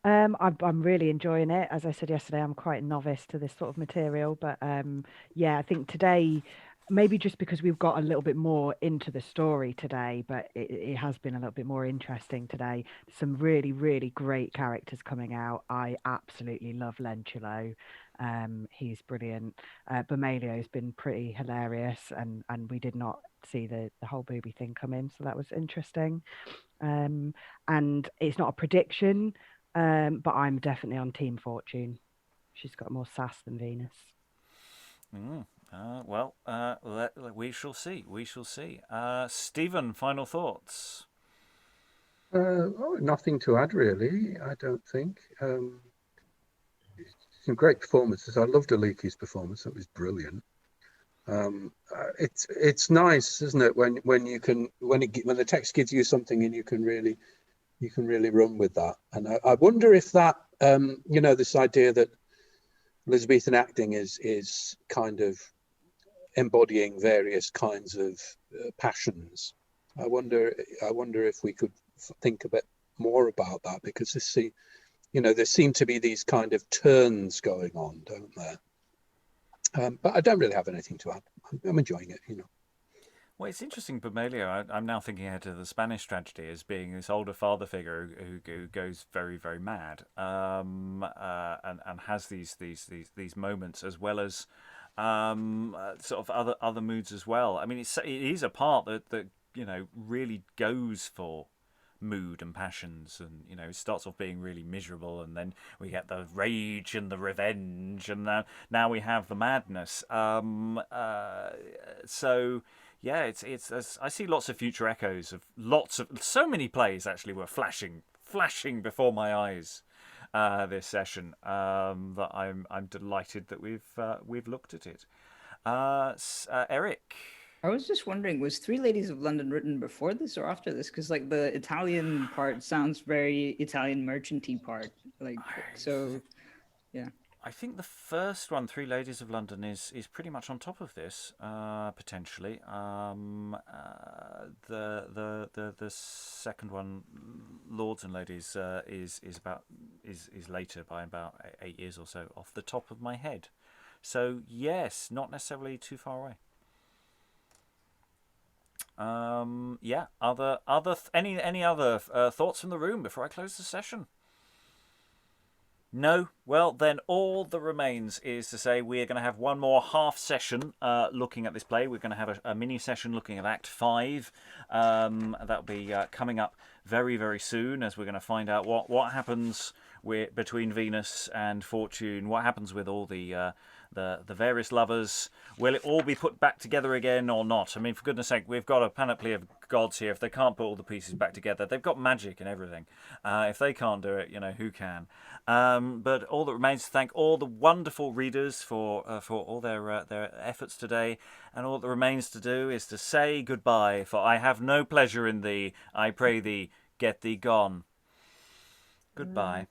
I'm really enjoying it. As I said yesterday, I'm quite a novice to this sort of material, but yeah, I think today, maybe just because we've got a little bit more into the story today, but it has been a little bit more interesting today. Some really, really great characters coming out. I absolutely love Lentulo. He's brilliant. Bomelio has been pretty hilarious, and we did not see the whole booby thing come in, so that was interesting. And it's not a prediction, but I'm definitely on Team Fortune. She's got more sass than Venus. We shall see. We shall see. Stephen, final thoughts? Nothing to add, really, I don't think. Some great performances. I loved Aliki's performance. That was brilliant. It's nice, isn't it, when the text gives you something and you can really run with that. And I wonder if that this idea that Elizabethan acting is kind of embodying various kinds of passions. I wonder if we could think a bit more about that, because there seem to be these kind of turns going on, don't there? But I don't really have anything to add. I'm enjoying it, Well, it's interesting, Bomelio. I'm now thinking ahead to the Spanish tragedy as being this older father figure who goes very, very mad, and has these moments, as well as sort of other moods as well. I mean, it is a part that really goes for mood and passions, and it starts off being really miserable, and then we get the rage and the revenge, and now we have the madness. So yeah, it's I see lots of future echoes of so many plays actually were flashing before my eyes this session, that I'm delighted that we've looked at it. Eric. I was just wondering, was Three Ladies of London written before this or after this? Because like the Italian part sounds very Italian merchanty part, yeah. I think the first one, Three Ladies of London, is pretty much on top of this, potentially. The second one, Lords and Ladies, is later by about 8 years or so, off the top of my head. So yes, not necessarily too far away. Yeah. Any other thoughts from the room before I close the session? No? Well, then all that remains is to say we're going to have one more half session looking at this play. We're going to have a mini session looking at Act 5. That'll be coming up very, very soon, as we're going to find out what happens between Venus and Fortune, what happens with all the various lovers. Will it all be put back together again or not? I mean, for goodness sake, we've got a panoply of gods here. If they can't put all the pieces back together, they've got magic and everything. If they can't do it, who can? But all that remains to thank all the wonderful readers for all their efforts today, and all that remains to do is to say goodbye. For I have no pleasure in thee. I pray thee, get thee gone. Goodbye.